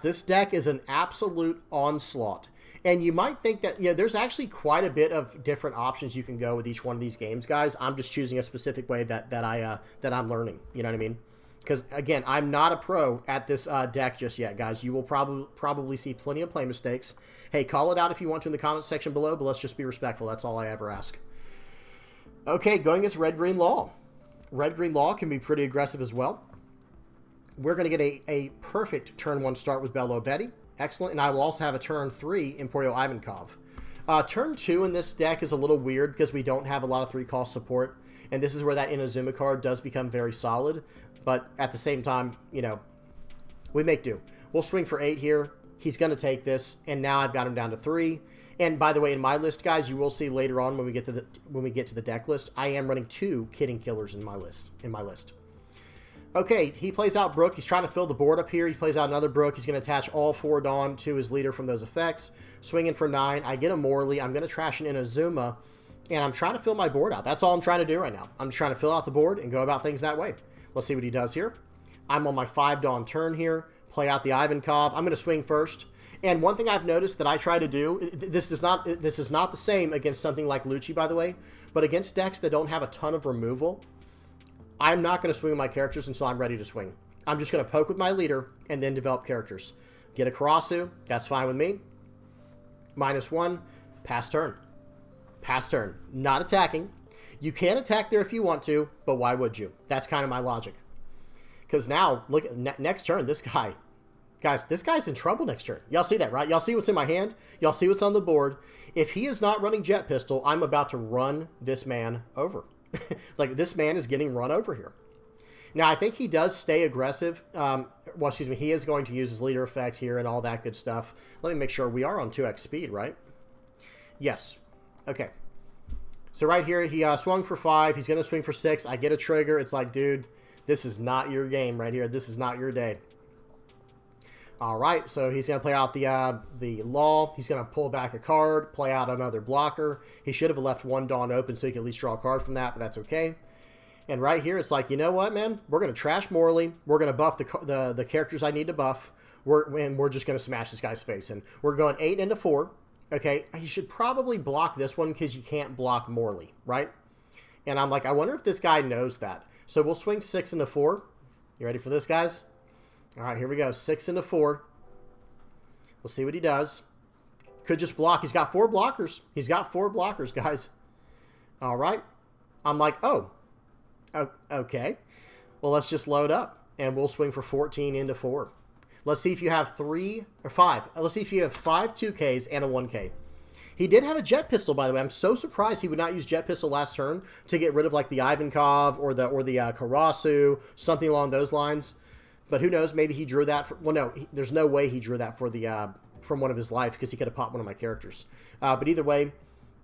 this deck is an absolute onslaught. And you might think that, there's actually quite a bit of different options you can go with each one of these games, guys. I'm just choosing a specific way that I'm learning. You know what I mean? Because, again, I'm not a pro at this deck just yet, guys. You will probably see plenty of play mistakes. Hey, call it out if you want to in the comments section below, but let's just be respectful. That's all I ever ask. Okay, going against Red-Green Law. Red-Green Law can be pretty aggressive as well. We're going to get a perfect turn 1 start with Belo Betty. Excellent. And I will also have a turn 3 Emporio Ivankov. Turn 2 in this deck is a little weird because we don't have a lot of 3-cost support. And this is where that Inazuma card does become very solid. But at the same time, we make do. We'll swing for 8 here. He's going to take this. And now I've got him down to 3. And by the way, in my list, guys, you will see later on when we get to the deck list, I am running 2 Kidding Killers in my list. Okay, he plays out Brook. He's trying to fill the board up here. He plays out another Brook. He's going to attach all 4 Dawn to his leader from those effects. Swinging for 9. I get a Morley. I'm going to trash an Inazuma. And I'm trying to fill my board out. That's all I'm trying to do right now. I'm trying to fill out the board and go about things that way. Let's see what he does here. I'm on my 5 Dawn turn here. Play out the Ivankov. I'm going to swing first. And one thing I've noticed that I try to do, this is not the same against something like Lucci, by the way, but against decks that don't have a ton of removal, I'm not going to swing with my characters until I'm ready to swing. I'm just going to poke with my leader and then develop characters. Get a Karasu. That's fine with me. -1. Pass turn. Pass turn. Not attacking. You can attack there if you want to, but why would you? That's kind of my logic. Because now, look at next turn, this guy. Guys, this guy's in trouble next turn. Y'all see that, right? Y'all see what's in my hand? Y'all see what's on the board? If he is not running Jet Pistol, I'm about to run this man over. Like, this man is getting run over here. Now, I think he does stay aggressive. He is going to use his leader effect here and all that good stuff. Let me make sure we are on 2x speed, right? Yes. Okay. So right here, he swung for 5. He's going to swing for 6. I get a trigger. It's like, dude, This is not your game right here. This is not your day. All right, so he's going to play out the Law. He's going to pull back a card, play out another blocker. He should have left one Dawn open so he could at least draw a card from that, but that's okay. And right here, it's like, you know what, man? We're going to trash Morley. We're going to buff the characters I need to buff. We're just going to smash this guy's face. And we're going 8 into 4. Okay, he should probably block this one because you can't block Morley, right? And I'm like, I wonder if this guy knows that. So we'll swing 6 into 4. You ready for this, guys? All right, here we go. 6 into 4. We'll see what he does. Could just block. He's got 4 blockers. He's got 4 blockers, guys. All right. I'm like, oh, okay. Well, let's just load up, and we'll swing for 14 into 4. Let's see if you have 3 or 5. Let's see if you have 5 2Ks and a 1K. He did have a jet pistol, by the way. I'm so surprised he would not use jet pistol last turn to get rid of like the Ivankov or the Karasu, something along those lines. But who knows? Maybe he drew that. Well, no, there's no way he drew that for the from one of his life because he could have popped one of my characters. But either way,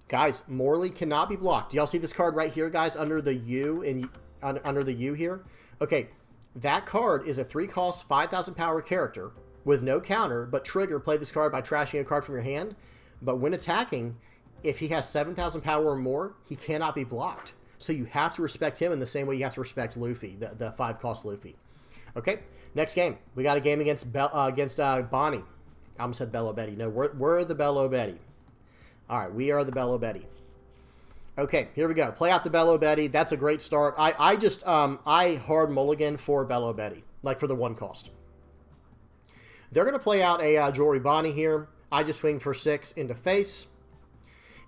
guys, Morley cannot be blocked. Do y'all see this card right here, guys, under the U and under the U here? Okay, that card is a 3-cost, 5,000 power character with no counter, but trigger play this card by trashing a card from your hand. But when attacking, if he has 7,000 power or more, he cannot be blocked. So you have to respect him in the same way you have to respect Luffy, the 5-cost Luffy. Okay, next game. We got a game against Bonney. I almost said Bello Betty. No, we're the Bello Betty. All right, we are the Bello Betty. Okay, here we go. Play out the Bello Betty. That's a great start. I hard mulligan for Bello Betty, like for the 1 cost. They're going to play out a Jewelry Bonney here. I just swing for 6 into face.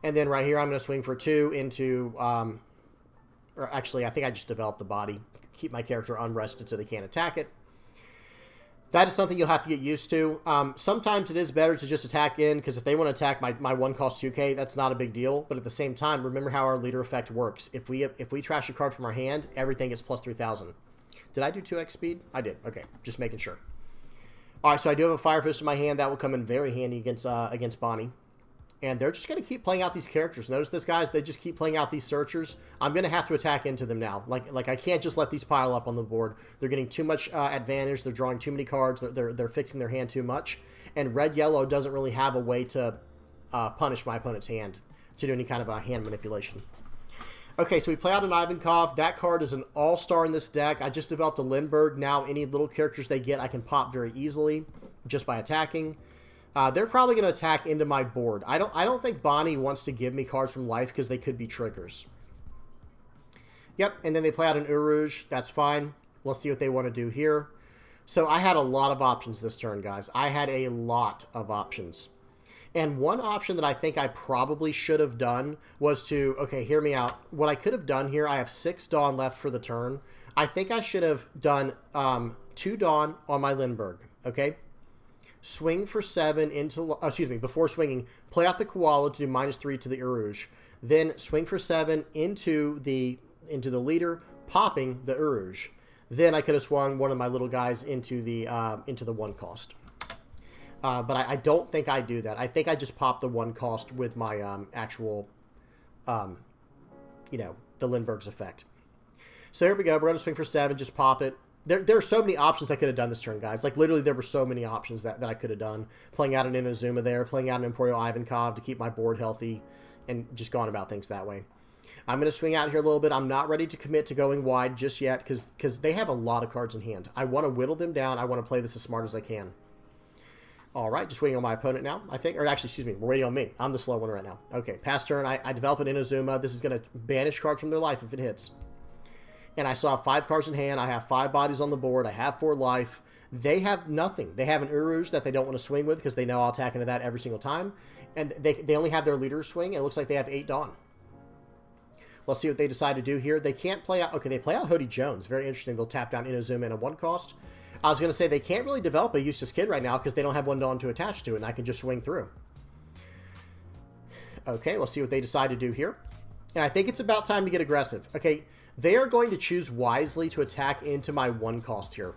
And then right here, I'm going to swing for 2 into, or actually, I think I just developed the body. Keep my character unrested so they can't attack it. That is something you'll have to get used to. Sometimes it is better to just attack in, because if they want to attack my 1-cost 2K, that's not a big deal. But at the same time, remember how our leader effect works. If we trash a card from our hand, everything is plus 3,000. Did I do 2x speed? I did. Okay, just making sure. All right, so I do have a Fire Fist in my hand. That will come in very handy against Bonney. And they're just going to keep playing out these characters. Notice this, guys. They just keep playing out these searchers. I'm going to have to attack into them now. Like I can't just let these pile up on the board. They're getting too much advantage. They're drawing too many cards. They're fixing their hand too much. And red-yellow doesn't really have a way to punish my opponent's hand to do any kind of hand manipulation. Okay, so we play out an Ivankov. That card is an all-star in this deck. I just developed a Lindbergh. Now any little characters they get, I can pop very easily just by attacking. They're probably going to attack into my board. I don't think Bonney wants to give me cards from life because they could be triggers. Yep, and then they play out an Uruj. That's fine. Let's see what they want to do here. So I had a lot of options this turn, guys. I had a lot of options. And one option that I think I probably should have done was to, okay, hear me out. What I could have done here, I have 6 Dawn left for the turn. I think I should have done 2 Dawn on my Lindbergh, okay? Swing for 7 into, before swinging, play out the Koala to do -3 to the Uruj. Then swing for 7 into the leader, popping the Uruj. Then I could have swung one of my little guys into the 1 cost. But I don't think I do that. I think I just pop the 1 cost with my actual, the Lindbergh's effect. So here we go. We're going to swing for 7, just pop it. There are so many options I could have done this turn, guys. Like, literally, there were so many options that I could have done. Playing out an Inazuma there, playing out an Imperial Ivankov to keep my board healthy, and just going about things that way. I'm going to swing out here a little bit. I'm not ready to commit to going wide just yet, because they have a lot of cards in hand. I want to whittle them down. I want to play this as smart as I can. All right, just waiting on my opponent now, I think. Or actually, excuse me, we're waiting on me. I'm the slow one right now. Okay, past turn, I develop an Inazuma. This is going to banish cards from their life if it hits. And I still have 5 cards in hand. I have 5 bodies on the board. I have 4 life. They have nothing. They have an Uruj that they don't want to swing with because they know I'll attack into that every single time. And they only have their leader swing. And it looks like they have 8 Dawn. Let's see what they decide to do here. They can't play out... Okay, they play out Hody Jones. Very interesting. They'll tap down Inazuma in a 1 cost. I was going to say they can't really develop a Eustace Kid right now because they don't have 1 Dawn to attach to it. And I can just swing through. Okay, let's see what they decide to do here. And I think it's about time to get aggressive. Okay, they are going to choose wisely to attack into my 1 cost here.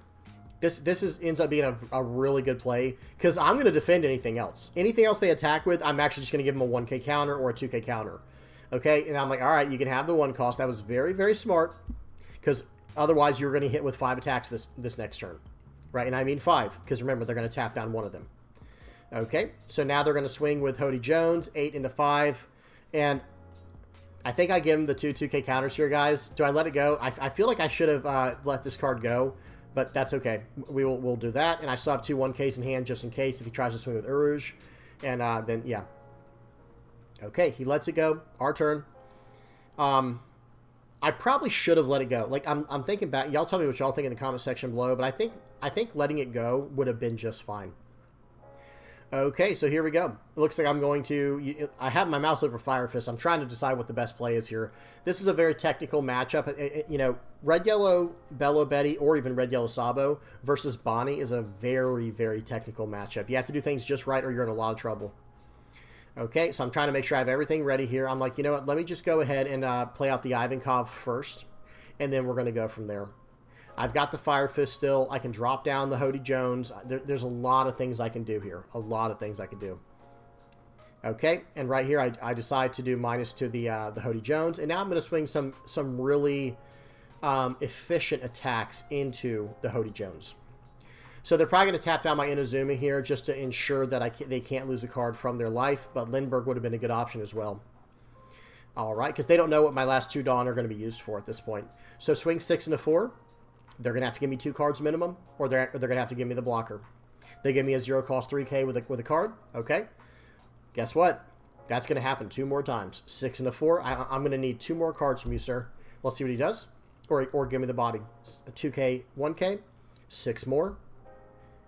This ends up being a really good play because I'm going to defend anything else. Anything else they attack with, I'm actually just going to give them a 1K counter or a 2K counter. Okay, and I'm like, all right, you can have the 1 cost. That was very, very smart because Otherwise, you're going to hit with 5 attacks this next turn. Right? And I mean 5, because remember, they're going to tap down one of them. Okay, so now they're going to swing with Hody Jones, 8 into 5. And I think I give him the 2K counters here, guys. Do I let it go? I feel like I should have let this card go, but that's okay. We'll do that. And I still have 2 1Ks in hand just in case if he tries to swing with Uruj. And then, yeah. Okay, he lets it go. Our turn. I probably should have let it go. Like, I'm thinking back. Y'all tell me what y'all think in the comment section below, but I think letting it go would have been just fine. Okay, so here we go. It looks like I'm going to... I have my mouse over Fire Fist. I'm trying to decide what the best play is here. This is a very technical matchup. You know, Red-Yellow Belo Betty or even Red-Yellow Sabo versus Bonney is a very, very technical matchup. You have to do things just right or you're in a lot of trouble. Okay, so I'm trying to make sure I have everything ready here. I'm like, you know what? Let me just go ahead and play out the Ivankov first, and then we're going to go from there. I've got the Fire Fist still. I can drop down the Hody Jones. There's a lot of things I can do here. A lot of things I can do. Okay, and right here I decide to do minus to the Hody Jones, and now I'm going to swing some really efficient attacks into the Hody Jones. So they're probably going to tap down my Inazuma here just to ensure that they can't lose a card from their life, but Lindbergh would have been a good option as well. All right, because they don't know what my last 2 Dawn are going to be used for at this point. So swing 6 into 4. They're going to have to give me 2 cards minimum, or they're going to have to give me the blocker. They give me a 0-cost 3K with a card. Okay. Guess what? That's going to happen 2 more times. 6 into 4. I'm going to need 2 more cards from you, sir. Let's see what he does. Or give me the body. 2K, 1K. 6 more.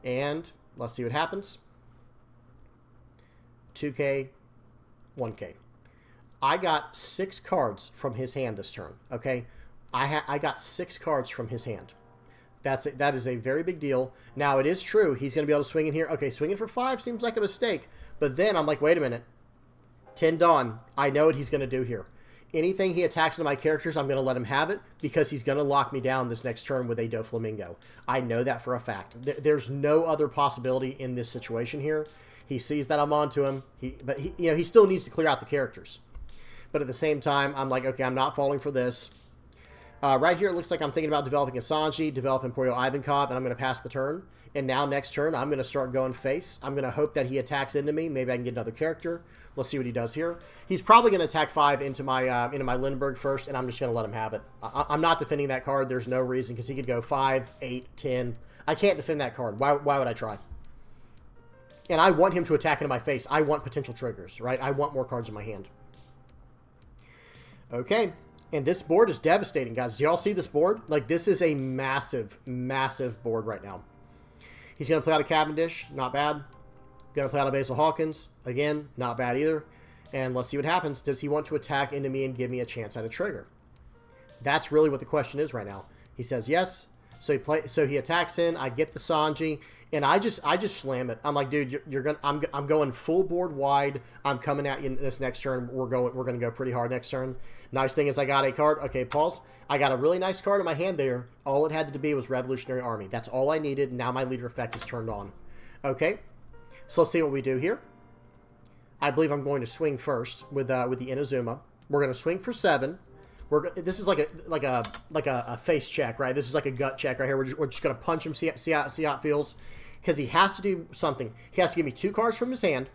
And let's see what happens. 2K, 1K. I got 6 cards from his hand this turn. Okay. I got 6 cards from his hand. That is a very big deal. Now, it is true. He's going to be able to swing in here. Okay, swinging for 5 seems like a mistake. But then I'm like, wait a minute. 10 Dawn. I know what he's going to do here. Anything he attacks into my characters, I'm going to let him have it because he's going to lock me down this next turn with a Doflamingo. I know that for a fact. There's no other possibility in this situation here. He sees that I'm onto him. But he still needs to clear out the characters. But at the same time, I'm like, okay, I'm not falling for this. Right here, it looks like I'm thinking about developing a Sanji, developing Poyo Ivankov, and I'm going to pass the turn. And now next turn, I'm going to start going face. I'm going to hope that he attacks into me. Maybe I can get another character. Let's see what he does here. He's probably going to attack 5 into my Lindbergh first, and I'm just going to let him have it. I'm not defending that card. There's no reason, because he could go 5, 8, 10. I can't defend that card. Why would I try? And I want him to attack into my face. I want potential triggers, right? I want more cards in my hand. Okay. And this board is devastating, guys. Do y'all see this board? Like, this is a massive, massive board right now. He's going to play out a Cavendish. Not bad. Going to play out a Basil Hawkins. Again, not bad either. And let's see what happens. Does he want to attack into me and give me a chance at a trigger? That's really what the question is right now. He says yes. So he attacks in. I get the Sanji. And I just slam it. I'm like, dude, I'm going full board wide. I'm coming at you this next turn. We're going to go pretty hard next turn. Nice thing is I got a card. Okay, pause. I got a really nice card in my hand there. All it had to be was Revolutionary Army. That's all I needed. Now my leader effect is turned on. Okay, so let's see what we do here. I believe I'm going to swing first with the Inazuma. We're going to swing for 7. This is like a face check, right? This is like a gut check right here. We're just going to punch him, see how it feels, because he has to do something. He has to give me 2 cards from his hand,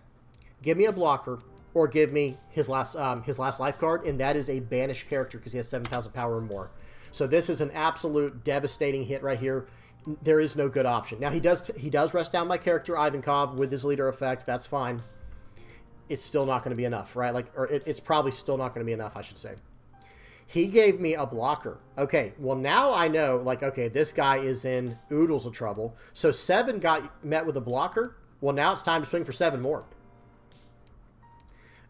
give me a blocker, or give me his last life card, and that is a banished character because he has 7,000 power or more. So this is an absolute devastating hit right here. There is no good option. Now he does rest down my character Ivankov with his leader effect. That's fine. It's still not going to be enough, right? It's probably still not going to be enough, I should say. He gave me a blocker. Okay, well now I know, okay, this guy is in oodles of trouble. So 7 got met with a blocker. Well, now it's time to swing for 7 more.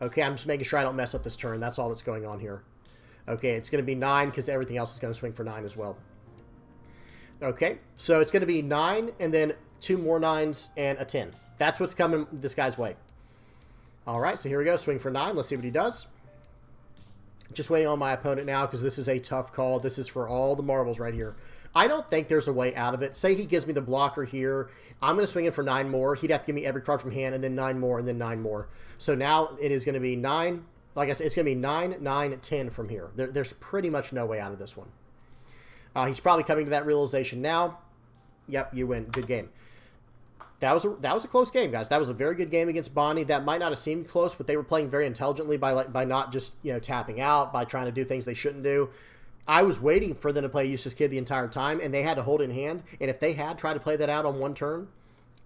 Okay, I'm just making sure I don't mess up this turn. That's all that's going on here. Okay, it's going to be 9 because everything else is going to swing for 9 as well. Okay, so it's going to be 9 and then 2 more 9s and a 10. That's what's coming this guy's way. All right, so here we go. Swing for 9. Let's see what he does. Just waiting on my opponent now because this is a tough call. This is for all the marbles right here. I don't think there's a way out of it. Say he gives me the blocker here. I'm going to swing in for 9 more. He'd have to give me every card from hand and then 9 more and then 9 more. So now it is going to be 9. Like I said, it's going to be 9, 9, 10 from here. There's pretty much no way out of this one. He's probably coming to that realization now. Yep, you win. Good game. That was a close game, guys. That was a very good game against Bonney. That might not have seemed close, but they were playing very intelligently by not just, you know, tapping out, by trying to do things they shouldn't do. I was waiting for them to play Useless Kid the entire time, and they had to hold it in hand. And if they had tried to play that out on one turn,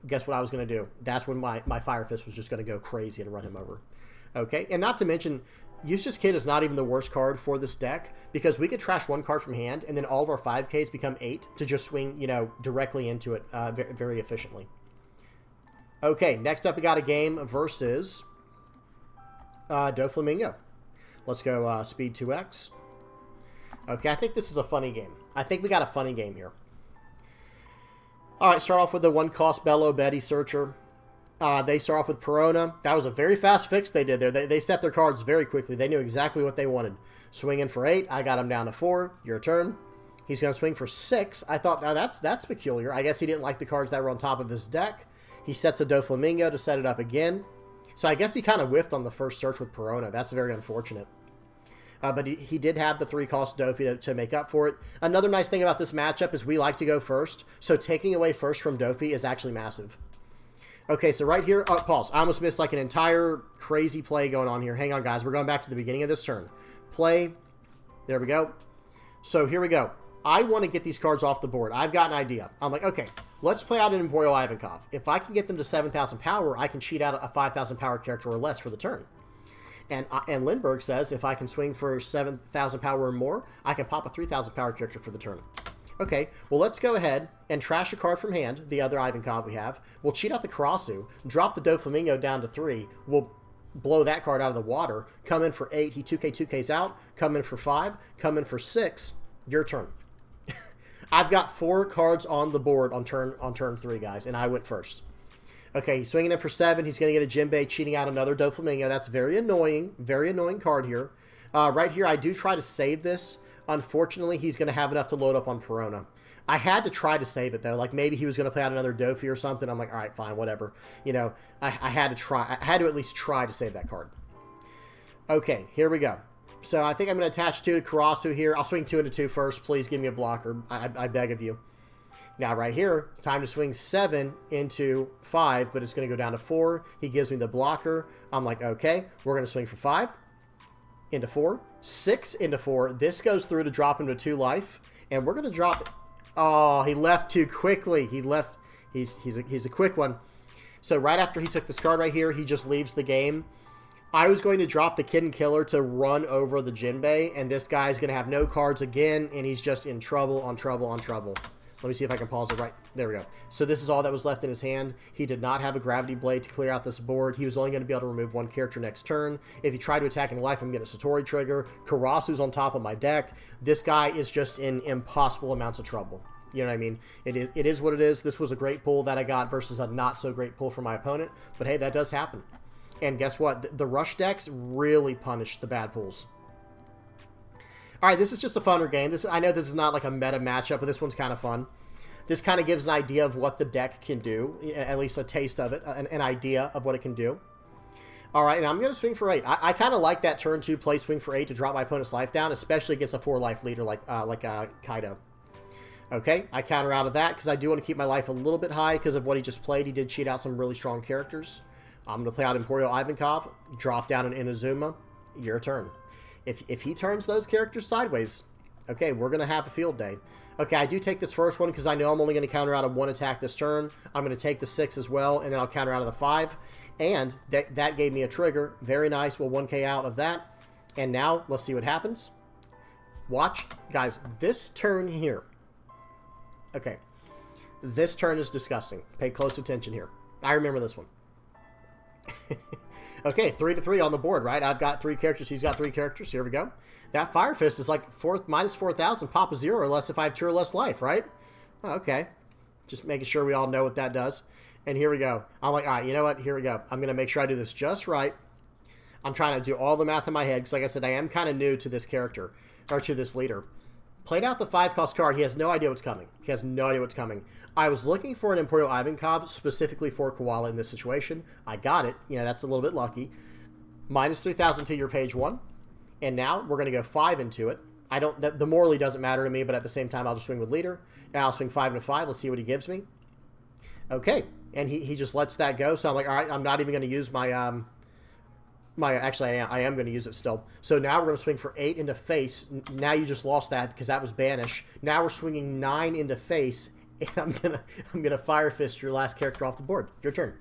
guess what I was going to do? That's when my Fire Fist was just going to go crazy and run him over. Okay, and not to mention, Useless Kid is not even the worst card for this deck, because we could trash one card from hand, and then all of our 5Ks become 8 to just swing, you know, directly into it very, very efficiently. Okay, next up we got a game versus Doflamingo. Let's go speed 2x. Okay, I think this is a funny game. I think we got a funny game here. All right, start off with the 1-cost Belo Betty Searcher. They start off with Perona. That was a very fast fix they did there. They set their cards very quickly. They knew exactly what they wanted. Swinging for 8. I got him down to 4. Your turn. He's going to swing for 6. I thought, now that's peculiar. I guess he didn't like the cards that were on top of his deck. He sets a Doflamingo to set it up again. So I guess he kind of whiffed on the first search with Perona. That's very unfortunate. But he did have the 3-cost Doffy to make up for it. Another nice thing about this matchup is we like to go first. So taking away first from Doffy is actually massive. Okay, so right here, pause. I almost missed like an entire crazy play going on here. Hang on, guys. We're going back to the beginning of this turn. Play. There we go. So here we go. I want to get these cards off the board. I've got an idea. I'm like, okay, let's play out an Imperial Ivankov. If I can get them to 7,000 power, I can cheat out a 5,000 power character or less for the turn. And Lindbergh says if I can swing for 7,000 power or more, I can pop a 3,000 power character for the turn. Okay, well, let's go ahead and trash a card from hand, the other Ivankov we have. We'll cheat out the Karasu, drop the Doflamingo down to 3. We'll blow that card out of the water, come in for 8. He 2Ks out, come in for 5, come in for 6. Your turn. I've got 4 cards on the board on turn 3, guys, and I went first. Okay, he's swinging in for 7. He's going to get a Jinbei, cheating out another Doflamingo. That's very annoying card here. Right here, I do try to save this. Unfortunately, he's going to have enough to load up on Perona. I had to try to save it, though. Like, maybe he was going to play out another Doffy or something. I'm like, all right, fine, whatever. You know, I had to try. I had to at least try to save that card. Okay, here we go. So I think I'm going to attach 2 to Karasu here. I'll swing 2 into 2 first. Please give me a blocker. I beg of you. Now, right here, time to swing 7 into 5, but it's going to go down to 4. He gives me the blocker. I'm like, okay, we're going to swing for 5 into 4, 6 into 4. This goes through to drop him to 2 life, and we're going to drop it. Oh, he left too quickly. He left. He's a quick one. So right after he took this card right here, he just leaves the game. I was going to drop the Kid and Killer to run over the Jinbei, and this guy's going to have no cards again, and he's just in trouble on trouble on trouble. Let me see if I can pause it right. There we go. So this is all that was left in his hand. He did not have a Gravity Blade to clear out this board. He was only going to be able to remove 1 character next turn. If he tried to attack in life, I'm getting a Satori trigger. Karasu's on top of my deck. This guy is just in impossible amounts of trouble. You know what I mean? It is what it is. This was a great pull that I got versus a not so great pull for my opponent. But hey, that does happen. And guess what? The rush decks really punish the bad pulls. All right, this is just a funner game. I know this is not like a meta matchup, but this one's kind of fun. This kind of gives an idea of what the deck can do, at least a taste of it, an idea of what it can do. All right, and I'm going to swing for 8. I kind of like that turn 2 play swing for 8 to drop my opponent's life down, especially against a 4-life leader like Kaido. Okay, I counter out of that because I do want to keep my life a little bit high because of what he just played. He did cheat out some really strong characters. I'm going to play out Imperial Ivankov, drop down an Inazuma. Your turn. If he turns those characters sideways, okay, we're going to have a field day. Okay, I do take this first one because I know I'm only going to counter out of 1 attack this turn. I'm going to take the 6 as well, and then I'll counter out of the 5. And that gave me a trigger. Very nice. We'll 1k out of that. And now, let's see what happens. Watch. Guys, this turn here. Okay. This turn is disgusting. Pay close attention here. I remember this one. Okay, 3-3 on the board, right? I've got 3 characters. He's got 3 characters. Here we go. That Fire Fist is like minus 4,000. Pop a 0 or less if I have 2 or less life, right? Oh, okay. Just making sure we all know what that does. And here we go. I'm like, all right, you know what? Here we go. I'm going to make sure I do this just right. I'm trying to do all the math in my head because, like I said, I am kind of new to this character, or to this leader. Played out the 5-cost card. He has no idea what's coming. He has no idea what's coming. I was looking for an Imperial Ivankov specifically for Koala in this situation. I got it. You know, that's a little bit lucky. Minus 3,000 to your page 1. And now we're going to go 5 into it. the morally doesn't matter to me, but at the same time, I'll just swing with leader. Now I'll swing 5 into 5. Let's see what he gives me. Okay, and he just lets that go. So I'm like, all right, I'm not even going to use my actually, I am going to use it still. So now we're going to swing for 8 into face. Now you just lost that because that was banish. Now we're swinging 9 into face, and I'm gonna fire fist your last character off the board. Your turn.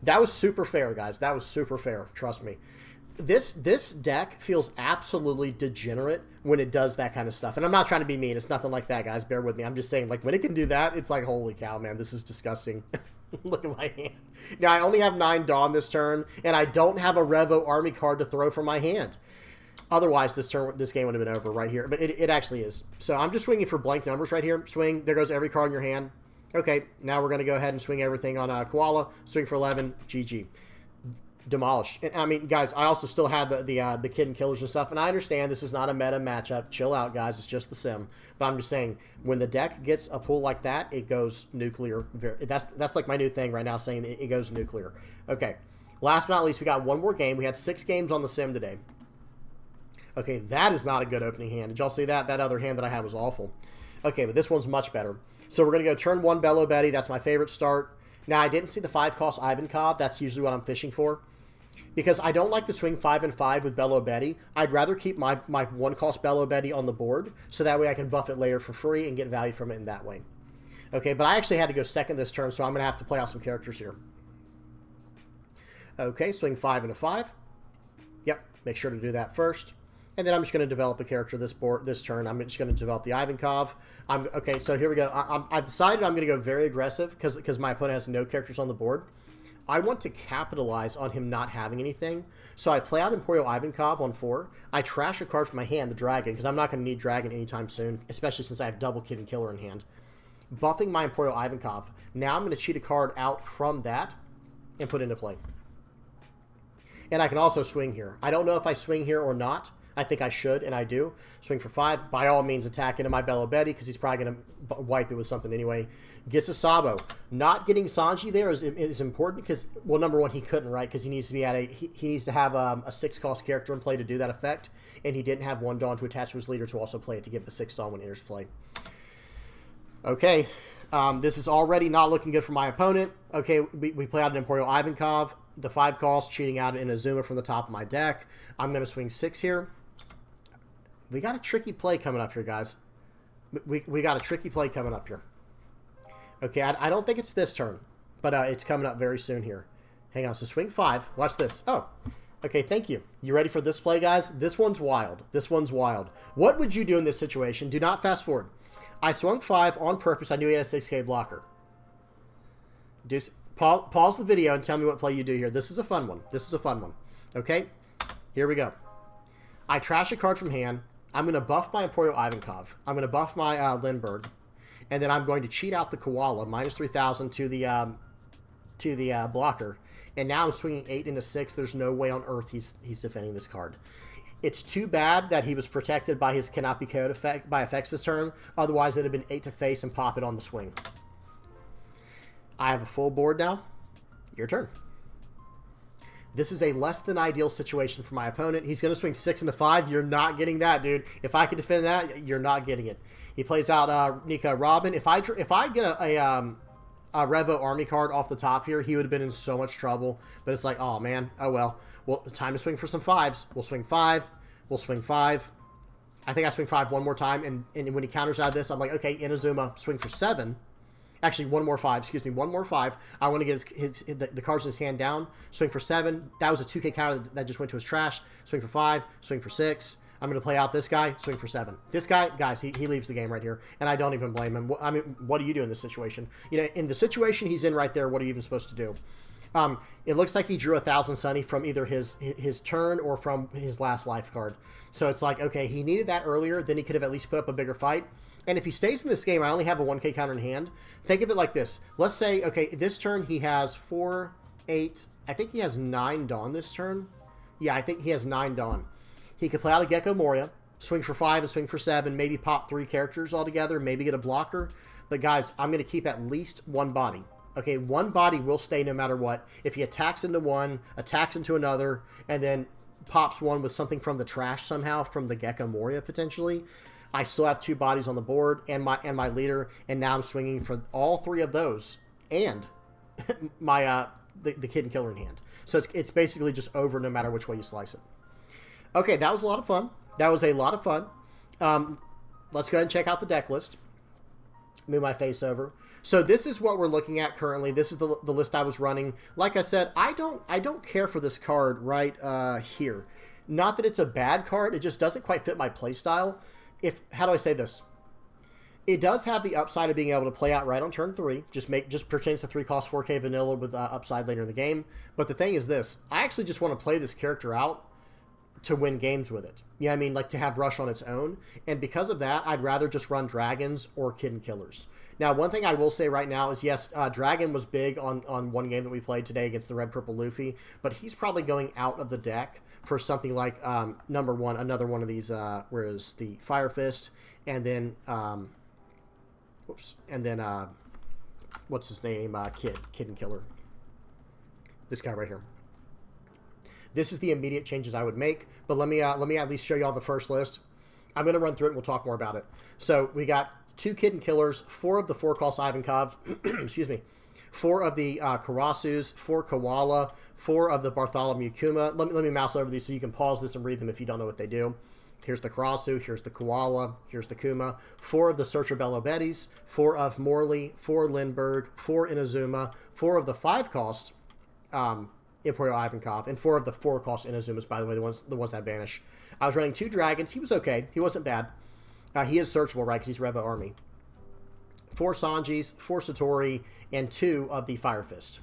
That was super fair, guys. That was super fair. Trust me. This deck feels absolutely degenerate when it does that kind of stuff. And I'm not trying to be mean. It's nothing like that, guys. Bear with me. I'm just saying, like, when it can do that, it's like, holy cow, man, this is disgusting. Look at my hand. Now, I only have 9 Dawn this turn, and I don't have a Revo Army card to throw from my hand. Otherwise, this game would have been over right here. But it actually is. So I'm just swinging for blank numbers right here. Swing. There goes every card in your hand. Okay, now we're going to go ahead and swing everything on Koala. Swing for 11. GG. Demolished. And I mean, guys, I also still have the kid and killers and stuff, and I understand this is not a meta matchup. Chill out, guys. It's just the sim. But I'm just saying, when the deck gets a pull like that, it goes nuclear. That's like my new thing right now, saying it goes nuclear. Okay. Last but not least, we got one more game. We had 6 games on the sim today. Okay, that is not a good opening hand. Did y'all see that? That other hand that I had was awful. Okay, but this one's much better. So we're going to go turn 1 Belo Betty. That's my favorite start. Now, I didn't see the 5-cost Ivankov. That's usually what I'm fishing for. Because I don't like to swing 5 and 5 with Belo Betty. I'd rather keep my 1-cost Belo Betty on the board, so that way I can buff it later for free and get value from it in that way. Okay, but I actually had to go second this turn, so I'm going to have to play out some characters here. Okay, swing 5 into 5. Yep, make sure to do that first. And then I'm just going to develop a character this turn. I'm just going to develop the Ivankov. Okay, so here we go. I've decided I'm going to go very aggressive because my opponent has no characters on the board. I want to capitalize on him not having anything. So I play out Emporio Ivankov on 4. I trash a card from my hand, the Dragon, because I'm not going to need Dragon anytime soon, especially since I have double Kid and Killer in hand. Buffing my Emporio Ivankov. Now I'm going to cheat a card out from that and put into play. And I can also swing here. I don't know if I swing here or not. I think I should, and I do. Swing for 5. By all means, attack into my Belo Betty, because he's probably going to wipe it with something anyway. Gets a Sabo. Not getting Sanji there is important, because, well, number one, he couldn't, right? Because he needs to be at he needs to have a 6-cost character in play to do that effect, and he didn't have 1 Dawn to attach to his leader to also play it to give the 6 Dawn when enters play. Okay, this is already not looking good for my opponent. Okay, we play out an Emporio Ivankov. The 5-cost, cheating out in Azuma from the top of my deck. I'm going to swing 6 here. We got a tricky play coming up here, guys. We got a tricky play coming up here. Okay, I don't think it's this turn, but it's coming up very soon here. Hang on, so swing 5. Watch this. Oh, okay, thank you. You ready for this play, guys? This one's wild. This one's wild. What would you do in this situation? Do not fast forward. I swung 5 on purpose. I knew he had a 6K blocker. Pause the video and tell me what play you do here. This is a fun one. This is a fun one. Okay, here we go. I trash a card from hand. I'm going to buff my Emporio Ivankov. I'm going to buff my Lindbergh. And then I'm going to cheat out the Koala, minus 3,000 to the blocker. And now I'm swinging 8 into 6. There's no way on earth he's defending this card. It's too bad that he was protected by his cannot be KO'd effect, by effects this turn. Otherwise, it'd have been 8 to face and pop it on the swing. I have a full board now. Your turn. This is a less than ideal situation for my opponent. He's going to swing 6 into 5. You're not getting that, dude. If I could defend that, you're not getting it. He plays out Nika Robin. If I get a Revo Army card off the top here, he would have been in so much trouble. But it's like, oh, man. Oh, well. Well, time to swing for some 5s. We'll swing 5. We'll swing 5. I think I swing 5 one more time. And when he counters out of this, I'm like, okay, Inazuma, swing for 7. Actually, one more 5. Excuse me, one more 5. I want to get the cards in his hand down. Swing for 7. That was a 2K counter that just went to his trash. Swing for 5. Swing for 6. I'm going to play out this guy. Swing for 7. This guy, guys, he leaves the game right here. And I don't even blame him. I mean, what do you do in this situation? You know, in the situation he's in right there, what are you even supposed to do? It looks like he drew 1,000 Sunny from either his turn or from his last life card. So it's like, okay, he needed that earlier. Then he could have at least put up a bigger fight. And if he stays in this game, I only have a 1K counter in hand. Think of it like this. Let's say, okay, this turn he has 4, 8. I think he has 9 Dawn this turn. Yeah, I think he has 9 Dawn. He could play out a Gecko Moria, swing for 5 and swing for 7, maybe pop 3 characters altogether, maybe get a blocker. But guys, I'm going to keep at least 1 body. Okay, 1 body will stay no matter what. If he attacks into one, attacks into another, and then pops one with something from the trash somehow, from the Gecko Moria potentially, I still have 2 bodies on the board and my leader, and now I'm swinging for all 3 of those and my the Kid and Killer in hand. So it's basically just over no matter which way you slice it. Okay, that was a lot of fun. That was a lot of fun. Let's go ahead and check out the deck list. Move my face over. So this is what we're looking at currently. This is the list I was running. Like I said, I don't care for this card right here. Not that it's a bad card. It just doesn't quite fit my playstyle. How do I say this? It does have the upside of being able to play out right on turn 3. Just purchase the 3-cost 4K vanilla with upside later in the game. But the thing is this. I actually just want to play this character out to win games with it. You know what I mean? Like to have Rush on its own. And because of that, I'd rather just run Dragons or Kid and Killers. Now, one thing I will say right now is, yes, Dragon was big on one game that we played today against the Red Purple Luffy, but he's probably going out of the deck for something like, another one of these, where is the Fire Fist, and then, what's his name? Kid and Killer. This guy right here. This is the immediate changes I would make, but let me at least show you all the first list. I'm going to run through it and we'll talk more about it. So we got 2 Kid and Killers, 4 of the 4-cost Ivankov, excuse me, 4 of the Karasus, 4 Koala, 4 of the Bartholomew Kuma. Let me mouse over these so you can pause this and read them if you don't know what they do. Here's the Karasu, here's the Koala, here's the Kuma, 4 of the Searcher Belo Betties, 4 of Morley, 4 Lindbergh, 4 Inazuma, 4 of the 5-cost Emporio Ivankov, and 4 of the 4-cost Inazumas, by the way, the ones I banish. I was running 2 Dragons. He was okay. He wasn't bad. He is searchable, right, because he's Revo Army. 4 Sanjis, 4 Satori, and 2 of the Fire Fist.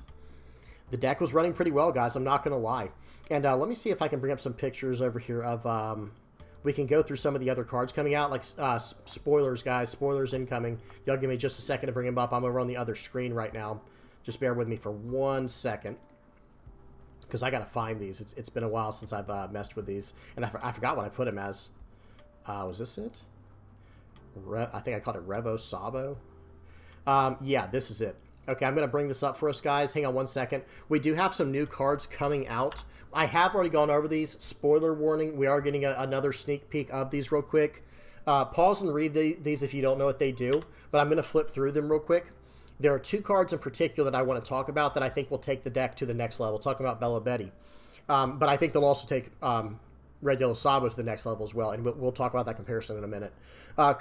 The deck was running pretty well, guys. I'm not going to lie. And let me see if I can bring up some pictures over here of... we can go through some of the other cards coming out, like spoilers, guys. Spoilers incoming. Y'all give me just a second to bring them up. I'm over on the other screen right now. Just bear with me for 1 second, because I got to find these. It's been a while since I've messed with these. And I forgot what I put him as. Was this it? I think I called it Revo Sabo. Yeah, this is it. Okay, I'm going to bring this up for us, guys. Hang on 1 second. We do have some new cards coming out. I have already gone over these. Spoiler warning, we are getting another sneak peek of these real quick. Pause and read these if you don't know what they do, but I'm going to flip through them real quick. There are 2 cards in particular that I want to talk about that I think will take the deck to the next level. Talking about Belo Betty. But I think they'll also take Red Yellow Sabo to the next level as well, and we'll talk about that comparison in a minute.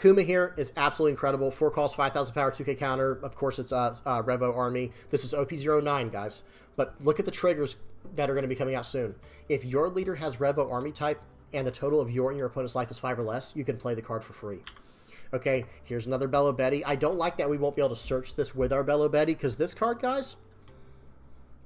Kuma here is absolutely incredible. 4-cost, 5,000 power, 2K counter. Of course, it's Revo Army. This is OP09, guys. But look at the triggers that are going to be coming out soon. If your leader has Revo Army type and the total of your and your opponent's life is 5 or less, you can play the card for free. Okay, here's another Belo Betty. I don't like that we won't be able to search this with our Belo Betty, because this card, guys,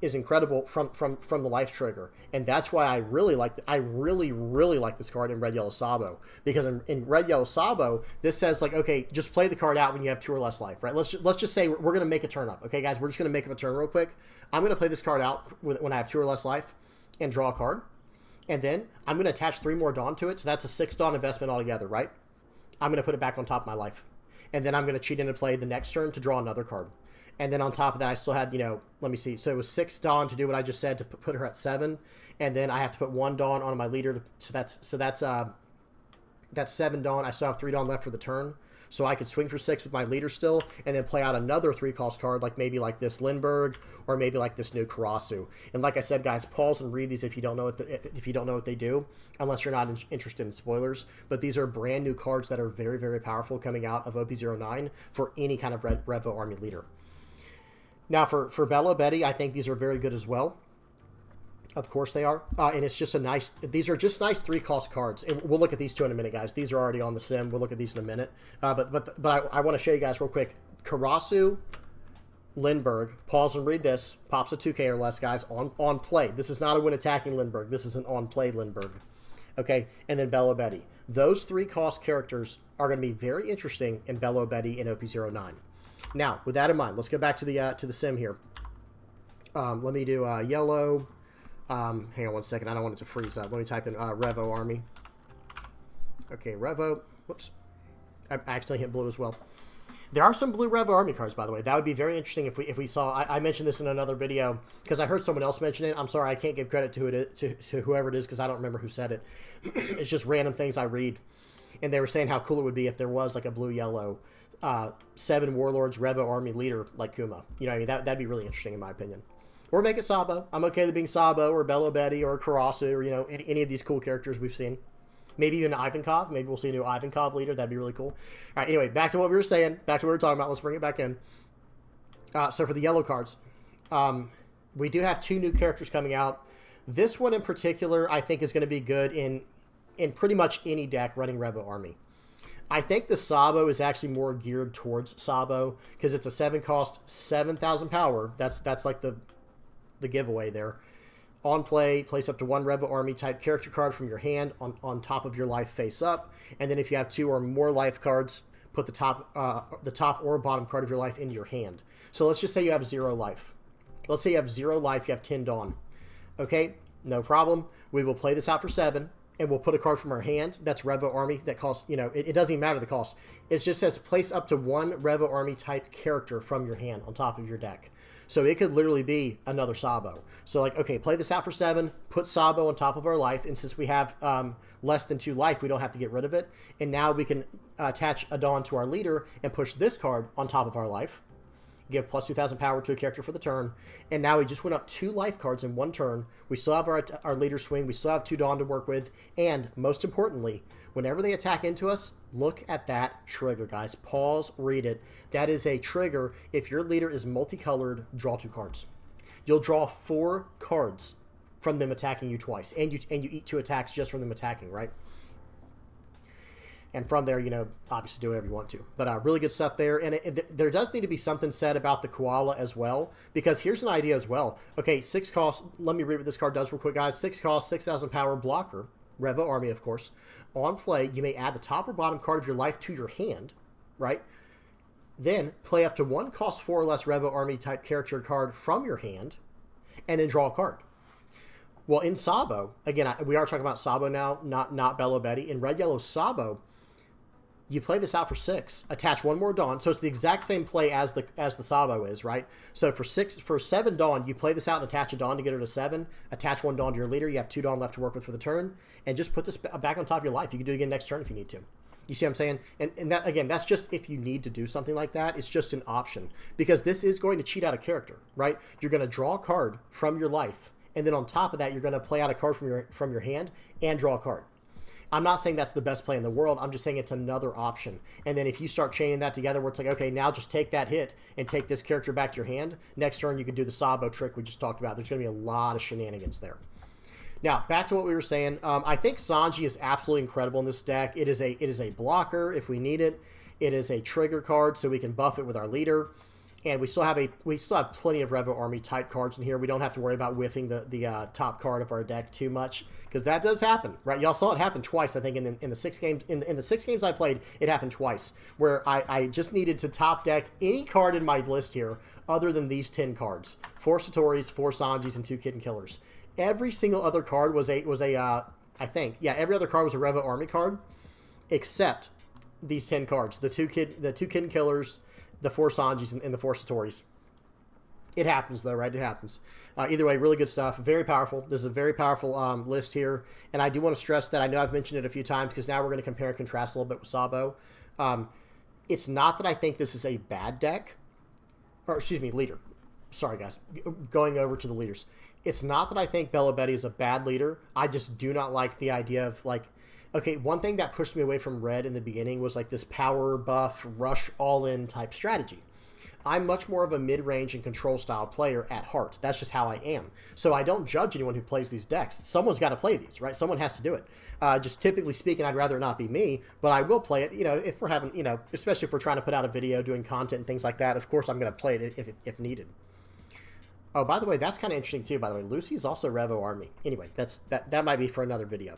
is incredible from the life trigger, and that's why I really like I really like this card in Red Yellow Sabo, because in Red Yellow Sabo this says, like, okay, just play the card out when you have 2 or less life, right? Let's just say we're gonna make a turn up, okay, guys, we're just gonna make up a turn real quick. I'm gonna play this card out when I have 2 or less life and draw a card, and then I'm gonna attach 3 more Dawn to it, so that's a 6 Dawn investment altogether, right? I'm gonna put it back on top of my life, and then I'm gonna cheat into play the next turn to draw another card. And then on top of that, I still had, let me see. So it was 6 Dawn to do what I just said, to put her at 7. And then I have to put 1 Dawn on my leader. So that's 7 Dawn. I still have 3 Dawn left for the turn. So I could swing for 6 with my leader still, and then play out another 3-cost card, like maybe like this Lindbergh, or maybe like this new Karasu. And like I said, guys, pause and read these if you don't know what they do, unless you're not interested in spoilers. But these are brand new cards that are very, very powerful coming out of OP09 for any kind of Revo Army leader. Now, for Belo Betty, I think these are very good as well. Of course they are. And it's just these are just nice 3-cost cards. And we'll look at these 2 in a minute, guys. These are already on the sim. We'll look at these in a minute. But I want to show you guys real quick. Karasu, Lindbergh, pause and read this. Pops a 2K or less, guys, on play. This is not a win attacking Lindbergh. This is an on play Lindbergh. Okay, and then Belo Betty. Those 3-cost characters are going to be very interesting in Belo Betty in OP09. Now, with that in mind, let's go back to the sim here. Let me do yellow. Hang on 1 second. I don't want it to freeze up. Let me type in Revo Army. Okay, Revo. Whoops. I accidentally hit blue as well. There are some blue Revo Army cards, by the way. That would be very interesting if we saw. I mentioned this in another video because I heard someone else mention it. I'm sorry, I can't give credit to whoever it is because I don't remember who said it. It's just random things I read, and they were saying how cool it would be if there was like a blue-yellow 7 Warlords Revo Army leader like Kuma. You know what I mean? That'd be really interesting in my opinion. Or make it Sabo. I'm okay with being Sabo or Belo Betty or Karasu or, you know, any of these cool characters we've seen. Maybe even Ivankov. Maybe we'll see a new Ivankov leader. That'd be really cool. All right, anyway, back to what we were saying. Back to what we were talking about. Let's bring it back in. So for the yellow cards, we do have 2 new characters coming out. This one in particular, I think, is going to be good in pretty much any deck running Revo Army. I think the Sabo is actually more geared towards Sabo because it's a 7 cost, 7,000 power. That's like the giveaway there. On play, place up to 1 Revo Army type character card from your hand on top of your life face up. And then if you have 2 or more life cards, put the top or bottom card of your life into your hand. So let's just say you have 0 life. Let's say you have 0 life, you have 10 Dawn. Okay, no problem. We will play this out for 7, and we'll put a card from our hand. That's Revo Army that costs, you know, it doesn't even matter the cost. It just says place up to 1 Revo Army type character from your hand on top of your deck. So it could literally be another Sabo. So like, okay, play this out for 7, put Sabo on top of our life, and since we have less than 2 life, we don't have to get rid of it. And now we can attach a Dawn to our leader and push this card on top of our life. Give plus 2,000 power to a character for the turn. And now we just went up 2 life cards in 1 turn. We still have our leader swing. We still have 2 Dawn to work with. And most importantly, whenever they attack into us, look at that trigger, guys. Pause, read it. That is a trigger. If your leader is multicolored, draw 2 cards. You'll draw 4 cards from them attacking you twice. And you eat 2 attacks just from them attacking, right? And from there, you know, obviously do whatever you want to. But really good stuff there. And there does need to be something said about the koala as well. Because here's an idea as well. Okay, 6 cost. Let me read what this card does real quick, guys. 6 cost, 6,000 power blocker. Revo Army, of course. On play, you may add the top or bottom card of your life to your hand, right? Then play up to 1 cost 4 or less Revo Army type character card from your hand, and then draw a card. Well, in Sabo, again, we are talking about Sabo now, not Belo Betty. In Red Yellow Sabo, you play this out for 6, attach 1 more Dawn. So it's the exact same play as the Sabo is, right? So for 7 Dawn, you play this out and attach a Dawn to get her to 7. Attach 1 Dawn to your leader. You have 2 Dawn left to work with for the turn, and just put this back on top of your life. You can do it again next turn if you need to. You see what I'm saying? And that, again, that's just if you need to do something like that. It's just an option because this is going to cheat out a character, right? You're going to draw a card from your life, and then on top of that, you're going to play out a card from your hand and draw a card. I'm not saying that's the best play in the world. I'm just saying it's another option. And then if you start chaining that together where it's like, okay, now just take that hit and take this character back to your hand. Next turn, you can do the Sabo trick we just talked about. There's going to be a lot of shenanigans there. Now, back to what we were saying. I think Sanji is absolutely incredible in this deck. It is a blocker if we need it. It is a trigger card so we can buff it with our leader. And we still have plenty of Revo Army type cards in here. We don't have to worry about whiffing the top card of our deck too much because that does happen, right? Y'all saw it happen twice, I think, in the 6 games. In the 6 games I played, it happened twice where I just needed to top deck any card in my list here other than these 10 cards: 4 Satoris, 4 Sanjis, and 2 Kitten Killers. Every single other card was a every other card was a Revo Army card except these 10 cards: the 2 Kitten Killers, the 4 Sanjis, and the 4 Satoris. It happens, though, right? It happens. Either way, really good stuff. Very powerful. This is a very powerful list here. And I do want to stress that I know I've mentioned it a few times because now we're going to compare and contrast a little bit with Sabo. It's not that I think this is a bad deck. Or, excuse me, leader. Sorry, guys. Going over to the leaders. It's not that I think Belo Betty is a bad leader. I just do not like the idea of, like, okay, one thing that pushed me away from Red in the beginning was like this power buff, rush all-in type strategy. I'm much more of a mid-range and control style player at heart. That's just how I am. So I don't judge anyone who plays these decks. Someone's got to play these, right? Someone has to do it. Just typically speaking, I'd rather it not be me, but I will play it, you know, if we're having, you know, especially if we're trying to put out a video, doing content and things like that. Of course, I'm going to play it if needed. Oh, by the way, that's kind of interesting too, by the way. Lucci is also Revo Army. Anyway, that might be for another video.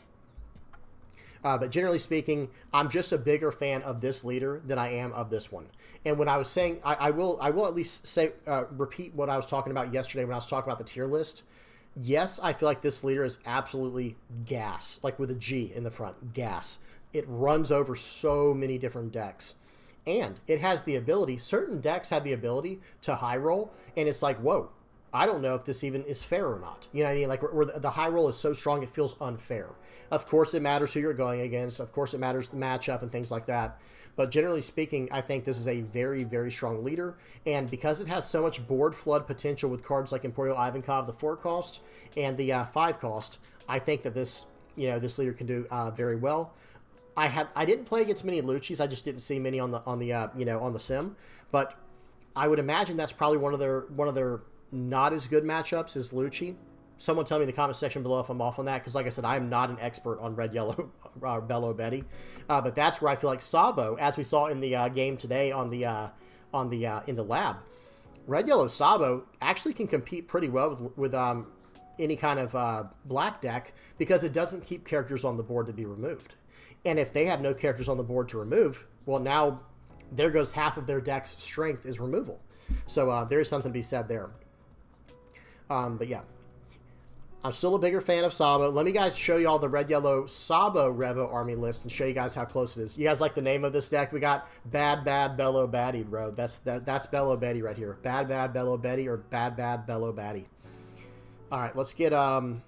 But generally speaking, I'm just a bigger fan of this leader than I am of this one. And when I was saying, I will at least say, repeat what I was talking about yesterday when I was talking about the tier list. Yes, I feel like this leader is absolutely gas, like with a G in the front, gas. It runs over so many different decks. And it has the ability, certain decks have the ability to high roll, and it's like, whoa, I don't know if this even is fair or not. You know what I mean? Like, where the high roll is so strong, it feels unfair. Of course, it matters who you're going against. Of course, it matters the matchup and things like that. But generally speaking, I think this is a very, very strong leader. And because it has so much board flood potential with cards like Emporio Ivankov, the 4 cost, and the 5 cost, I think that this, this leader can do very well. I didn't play against many Luccis. I just didn't see many on the sim. But I would imagine that's probably one of their not as good matchups is Lucci. Someone tell me in the comment section below if I'm off on that, because like I said, I'm not an expert on red, yellow, Belo, Betty. But that's where I feel like Sabo, as we saw in the game today in the lab, red, yellow Sabo actually can compete pretty well with any kind of black deck, because it doesn't keep characters on the board to be removed. And if they have no characters on the board to remove, well, now there goes half of their deck's strength is removal. So there is something to be said there. But yeah, I'm still a bigger fan of Sabo. Let me guys show you all the red, yellow Sabo Revo army list and show you guys how close it is. You guys like the name of this deck? We got Bad Belo Batty, bro. That's Belo Betty right here. Bad Belo Betty or Bad Belo Batty. All right, let's get all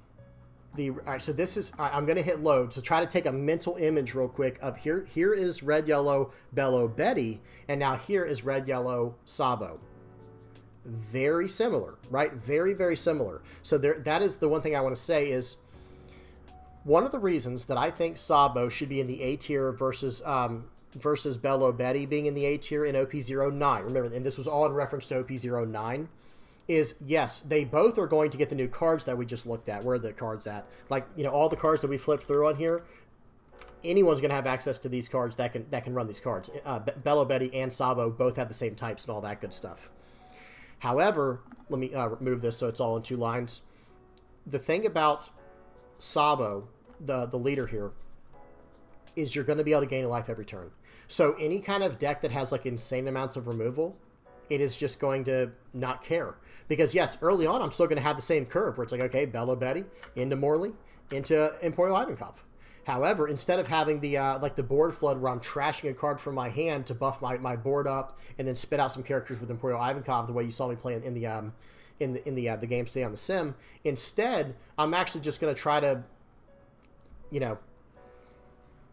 right, so this is, I'm going to hit load. So try to take a mental image real quick of here is red, yellow Belo Betty, and now here is red, yellow Sabo. Very similar, right? Very, very similar. So that is the one thing I want to say is one of the reasons that I think Sabo should be in the A tier versus Belo Betty being in the A tier in OP09. Remember, and this was all in reference to OP09. Is yes, they both are going to get the new cards that we just looked at. Where are the cards at? Like, all the cards that we flipped through on here, anyone's going to have access to these cards that can run these cards. Belo Betty and Sabo both have the same types and all that good stuff. However, let me remove this so it's all in 2 lines. The thing about Sabo, the leader here, is you're going to be able to gain a life every turn. So any kind of deck that has like insane amounts of removal, it is just going to not care. Because yes, early on, I'm still going to have the same curve where it's like, okay, Belo Betty into Morley, into Emporio Ivankov. However, instead of having the like the board flood where I'm trashing a card from my hand to buff my board up and then spit out some characters with Emporio Ivankov the way you saw me play in the game today on the sim, instead I'm actually just going to try to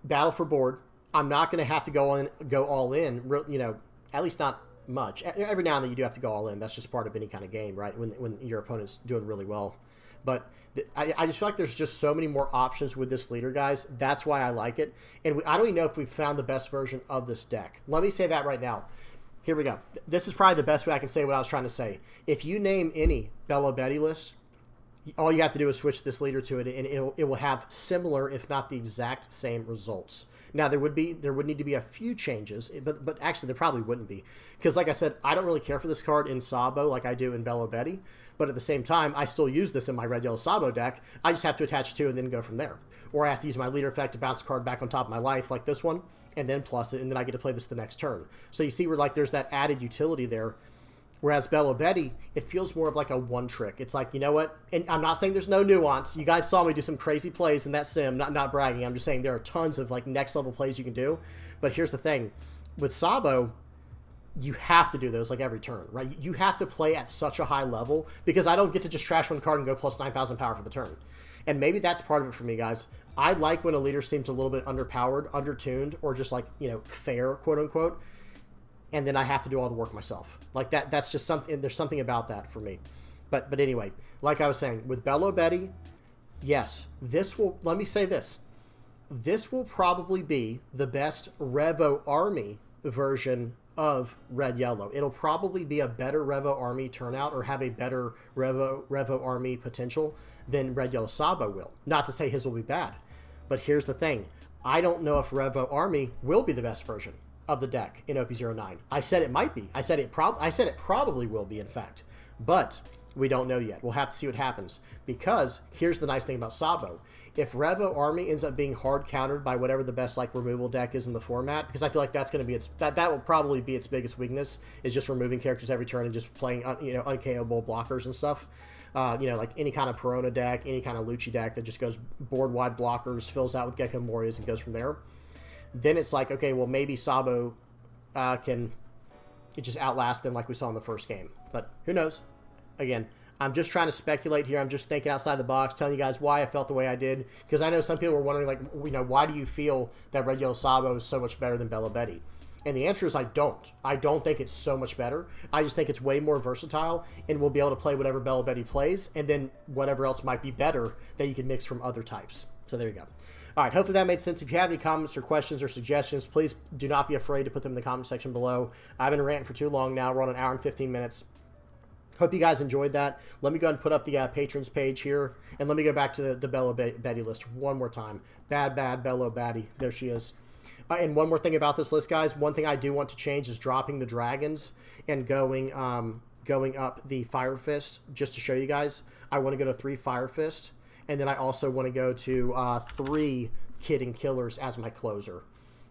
battle for board. I'm not going to have to go all in, at least not much. Every now and then you do have to go all in. That's just part of any kind of game, right? When your opponent's doing really well. But I just feel like there's just so many more options with this leader, guys. That's why I like it. And I don't even know if we've found the best version of this deck. Let me say that right now. Here we go. This is probably the best way I can say what I was trying to say. If you name any Belo Betty list, all you have to do is switch this leader to it, and it will have similar, if not the exact same results. Now, there would need to be a few changes, but actually there probably wouldn't be. Because like I said, I don't really care for this card in Sabo like I do in Belo Betty. But at the same time, I still use this in my red, yellow Sabo deck. I just have to attach 2 and then go from there. Or I have to use my leader effect to bounce a card back on top of my life like this one, and then plus it, and then I get to play this the next turn. So you see where like there's that added utility there. Whereas Belo Betty, it feels more of like a one trick. It's like, you know what? And I'm not saying there's no nuance. You guys saw me do some crazy plays in that sim. Not bragging. I'm just saying there are tons of like next level plays you can do. But here's the thing. With Sabo, you have to do those like every turn, right? You have to play at such a high level because I don't get to just trash one card and go plus 9,000 power for the turn. And maybe that's part of it for me, guys. I like when a leader seems a little bit underpowered, undertuned, or just like, fair, quote unquote. And then I have to do all the work myself. Like that's just something, there's something about that for me. But anyway, like I was saying, with Belo Betty, yes, let me say this. This will probably be the best Revo Army version of Red Yellow. It'll probably be a better Revo Army turnout or have a better Revo Army potential than Red Yellow Sabo will. Not to say his will be bad. But here's the thing. I don't know if Revo Army will be the best version of the deck in OP09. I said it might be. I said it probably will be, in fact. But we don't know yet. We'll have to see what happens. Because here's the nice thing about Sabo. If Revo Army ends up being hard countered by whatever the best like removal deck is in the format, because I feel like that's going to be that will probably be its biggest weakness, is just removing characters every turn and just playing unkayable blockers and stuff. Like any kind of Perona deck, any kind of Lucci deck that just goes board wide blockers, fills out with Gecko Morias and goes from there. Then it's like, okay, well maybe Sabo can just outlast them like we saw in the first game. But who knows? Again, I'm just trying to speculate here. I'm just thinking outside the box, telling you guys why I felt the way I did. Because I know some people were wondering, like, you know, why do you feel that Red Yellow Sabo is so much better than Belo Betty? And the answer is I don't. I don't think it's so much better. I just think it's way more versatile, and we'll be able to play whatever Belo Betty plays, and then whatever else might be better that you can mix from other types. So there you go. All right, hopefully that made sense. If you have any comments or questions or suggestions, please do not be afraid to put them in the comment section below. I've been ranting for too long now. We're on an hour and 15 minutes. Hope you guys enjoyed that. Let me go ahead and put up the patrons page here, and let me go back to the Belo Betty list one more time. Bad Belo Betty. There she is. And one more thing about this list, guys. One thing I do want to change is dropping the dragons and going up the Fire Fist, just to show you guys. I want to go to 3 Fire Fist, and then I also want to go to 3 Kid and Killers as my closer.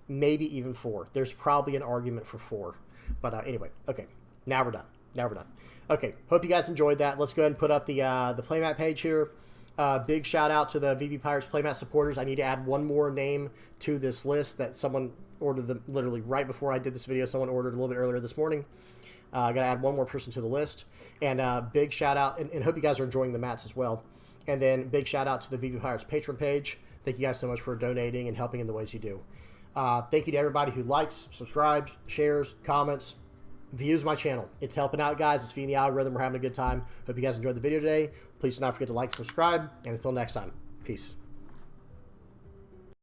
Maybe even 4. There's probably an argument for 4. But anyway, okay. Now we're done. Okay, hope you guys enjoyed that. Let's go ahead and put up the playmat page here. Big shout out to the VV Pirates playmat supporters. I need to add one more name to this list that someone ordered them literally right before I did this video. Someone ordered a little bit earlier this morning. I got to add one more person to the list. And big shout out, and hope you guys are enjoying the mats as well. And then big shout out to the VV Pirates Patreon page. Thank you guys so much for donating and helping in the ways you do. Thank you to everybody who likes, subscribes, shares, comments, views my channel. It's helping out, guys. It's feeding the algorithm. We're having a good time. Hope you guys enjoyed the video today. Please do not forget to like, subscribe, and until next time, peace.